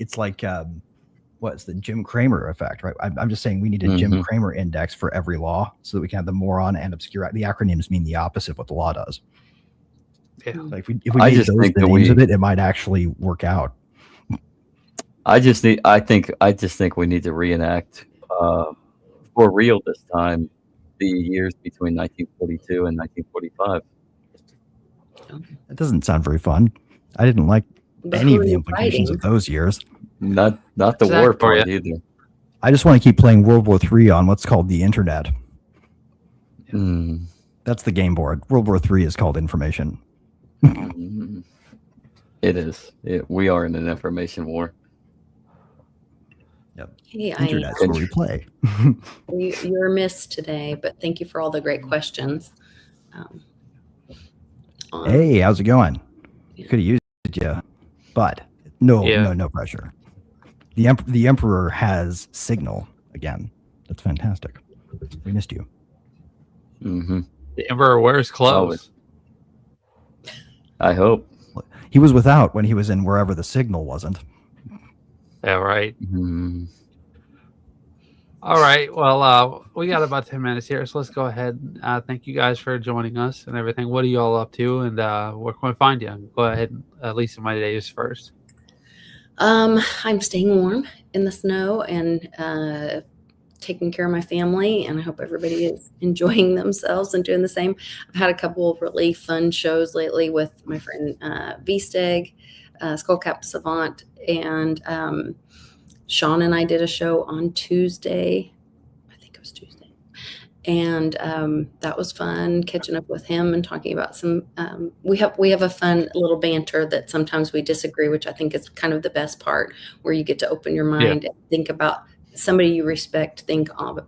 Speaker 5: what's the Jim Cramer effect, right? I'm just saying we need a Jim Cramer index for every law so that we can have the Moron and Obscure Act. The acronyms mean the opposite of what the law does.
Speaker 3: Yeah.
Speaker 5: Like if we made those the names of it, it might actually work out.
Speaker 4: I just think we need to reenact for real this time the years between 1942 and 1945.
Speaker 5: That doesn't sound very fun. I didn't like any of the implications of those years.
Speaker 4: Not the war part either.
Speaker 5: I just want to keep playing World War III on what's called the internet. That's the game board. World War III is called information.
Speaker 4: It is. We are in an information war.
Speaker 5: Yep.
Speaker 6: Hey,
Speaker 5: Internet's where we play.
Speaker 6: You're missed today, but thank you for all the great questions.
Speaker 5: Hey, how's it going? Could have used you, but no pressure. The Emperor has signal again. That's fantastic. We missed you.
Speaker 3: The Emperor wears clothes.
Speaker 4: I hope.
Speaker 5: He was without when he was in wherever the signal wasn't.
Speaker 3: Yeah, right. All right. Well, we got about 10 minutes here, so let's go ahead. Thank you guys for joining us and everything. What are you all up to, and where can we find you? Go ahead, Lisa, my days first.
Speaker 6: I'm staying warm in the snow and taking care of my family, and I hope everybody is enjoying themselves and doing the same. I've had a couple of really fun shows lately with my friend V-Steg, Skullcap Savant, and Sean and I did a show on Tuesday. I think it was Tuesday. And that was fun, catching up with him and talking about some we have a fun little banter that sometimes we disagree, which I think is kind of the best part, where you get to open your mind and think about somebody you respect, think of,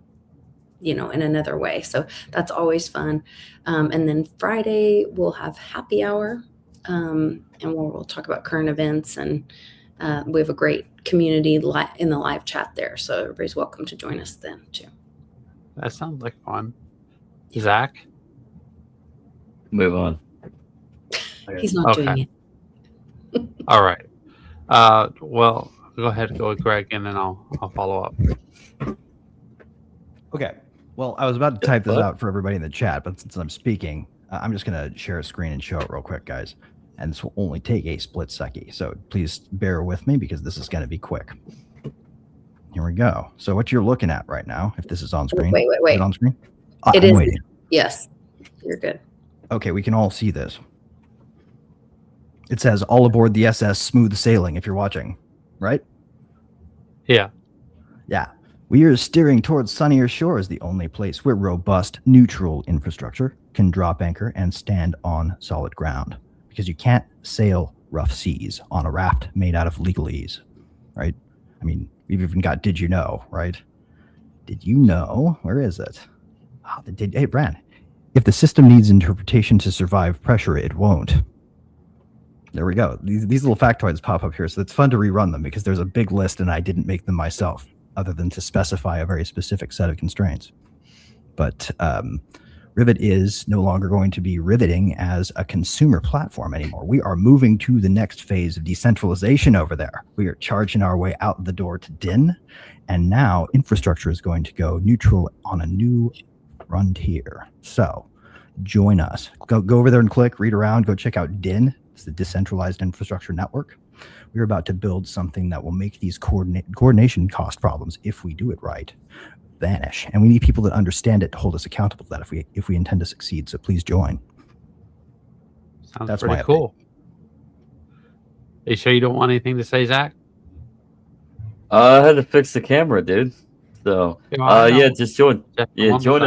Speaker 6: in another way. So that's always fun. And then Friday we'll have happy hour, and we'll talk about current events, and we have a great community in the live chat there. So everybody's welcome to join us then too.
Speaker 3: That sounds like fun. Zach?
Speaker 4: Move on.
Speaker 6: He's not doing it.
Speaker 3: All right. Well, go ahead and go with Greg, and then I'll follow up.
Speaker 5: Okay. Well, I was about to type this out for everybody in the chat, but since I'm speaking, I'm just going to share a screen and show it real quick, guys. And this will only take a split second. So please bear with me because this is going to be quick. Here we go. So what you're looking at right now, if this is on screen.
Speaker 6: Wait.
Speaker 5: Is it on screen?
Speaker 6: It is. Waiting. Yes. You're good.
Speaker 5: Okay, we can all see this. It says all aboard the SS Smooth Sailing if you're watching, right?
Speaker 3: Yeah.
Speaker 5: Yeah. We are steering towards sunnier shores, the only place where robust, neutral infrastructure can drop anchor and stand on solid ground. Because you can't sail rough seas on a raft made out of legalese, right? I mean, we've even got Did You Know, right? Did you know? Where is it? Hey, Bran, if the system needs interpretation to survive pressure, it won't. There we go. These little factoids pop up here, so it's fun to rerun them because there's a big list and I didn't make them myself, other than to specify a very specific set of constraints. But Rivet is no longer going to be riveting as a consumer platform anymore. We are moving to the next phase of decentralization over there. We are charging our way out the door to DIN, and now infrastructure is going to go neutral on a new frontier. So join us. Go over there and click, read around, go check out DIN. It's the Decentralized Infrastructure Network. We're about to build something that will make these coordination cost problems, if we do it right, vanish. And we need people that understand it to hold us accountable to that if we intend to succeed. So please join.
Speaker 3: That's pretty cool. Are you sure you don't want anything to say, Zach?
Speaker 4: I had to fix the camera, dude. So just join. Yeah, join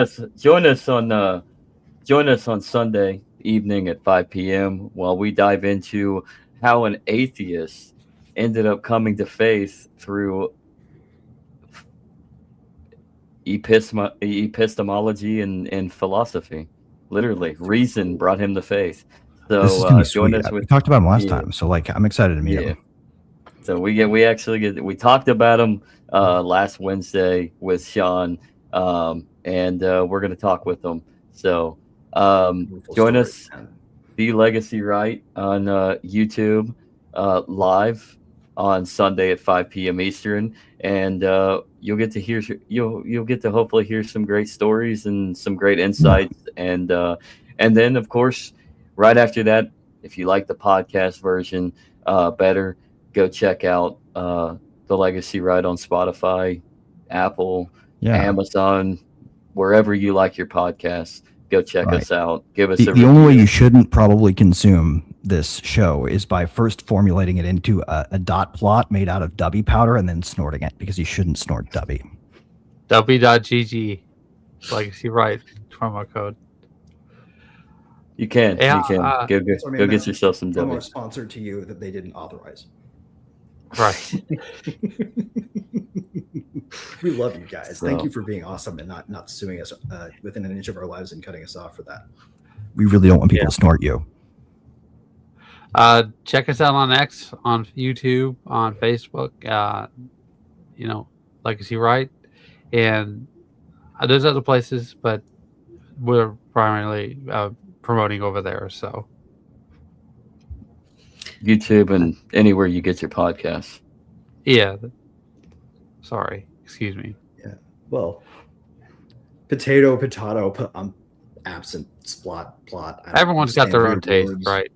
Speaker 4: us on Sunday evening at 5 p.m. while we dive into how an atheist ended up coming to faith through epistemology and philosophy. Literally, reason brought him to faith. So join us.
Speaker 5: We talked about him last time, so I'm excited to meet him.
Speaker 4: So we talked about him last Wednesday with Sean, and we're going to talk with him. So join us, The Legacy Right, on YouTube live on Sunday at 5 p.m. Eastern, and you'll get to hopefully hear some great stories and some great insights, and then of course right after that, if you like the podcast version better, go check out The Legacy Right on Spotify, Apple, Amazon, wherever you like your podcasts. Go check us out. Give us
Speaker 5: the only way you shouldn't probably consume this show is by first formulating it into a dot plot made out of dubby powder and then snorting it, because you shouldn't snort dubby.
Speaker 3: Dubby.gg Legacy Right promo code.
Speaker 4: You can. Go get yourself some dubby.
Speaker 5: Sponsored to you that they didn't authorize.
Speaker 3: Right.
Speaker 5: We love you guys. Thank you for being awesome and not suing us within an inch of our lives and cutting us off for that. We really don't want people to snort you.
Speaker 3: Check us out on X, on YouTube, on Facebook. Legacy Right, and there's other places, but we're primarily promoting over there. So
Speaker 4: YouTube and anywhere you get your podcasts.
Speaker 3: Yeah. Sorry. Excuse me.
Speaker 5: Yeah. Well, potato, absent, plot.
Speaker 3: Everyone's got their own taste, words. Right?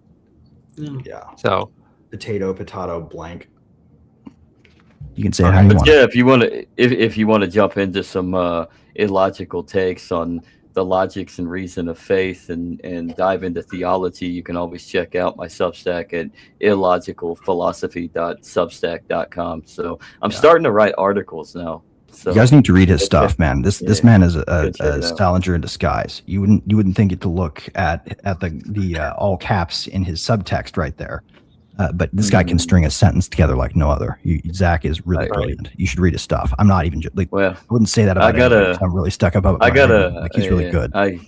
Speaker 5: Yeah.
Speaker 3: So
Speaker 5: potato, blank. You can say how you want.
Speaker 4: Yeah, if you want to jump into some illogical takes on the logics and reason of faith and dive into theology, you can always check out my Substack at illogicalphilosophy.substack.com. So I'm starting to write articles now. So
Speaker 5: you guys need to read his stuff, man. This man is a Salinger in disguise. You wouldn't think it to look at the all caps in his subtext right there. But this guy can string a sentence together like no other. Zach is really brilliant. You should read his stuff. I'm not even I wouldn't say that about him. I'm really stuck up. He's really good.
Speaker 4: I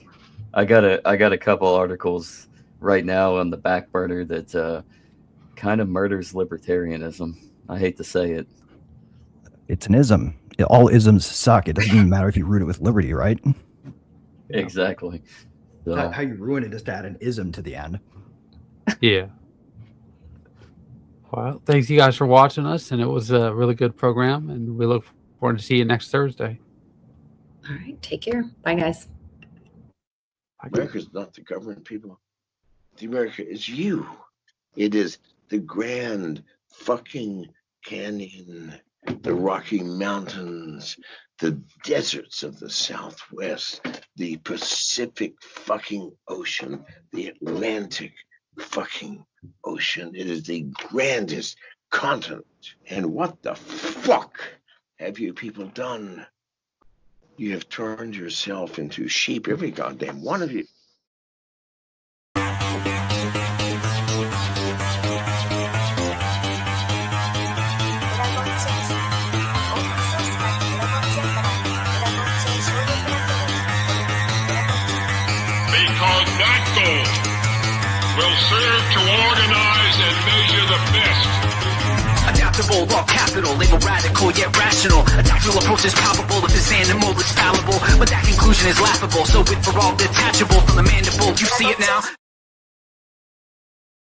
Speaker 4: got a couple articles right now on the back burner that kind of murders libertarianism. I hate to say it.
Speaker 5: It's an ism. All isms suck. It doesn't even matter if you root it with liberty, right?
Speaker 4: Exactly. So.
Speaker 5: How you ruin it is to add an ism to the end.
Speaker 3: Yeah. Well, thanks you guys for watching us, and it was a really good program, and we look forward to see you next Thursday.
Speaker 6: All right, take care. Bye, guys.
Speaker 1: America's not the government, people. The America is you. It is the Grand fucking Canyon, the Rocky Mountains, the deserts of the Southwest, the Pacific fucking Ocean, the Atlantic fucking Ocean. It is the grandest continent. And what the fuck have you people done? You have turned yourself into sheep, every goddamn one of you.
Speaker 7: that goal will serve to organize and measure the best.
Speaker 2: Adaptable, all capital, label radical yet rational. A tactical approach is palpable if this animal is fallible, but that conclusion is laughable. So with for all detachable from the mandible, you see it now.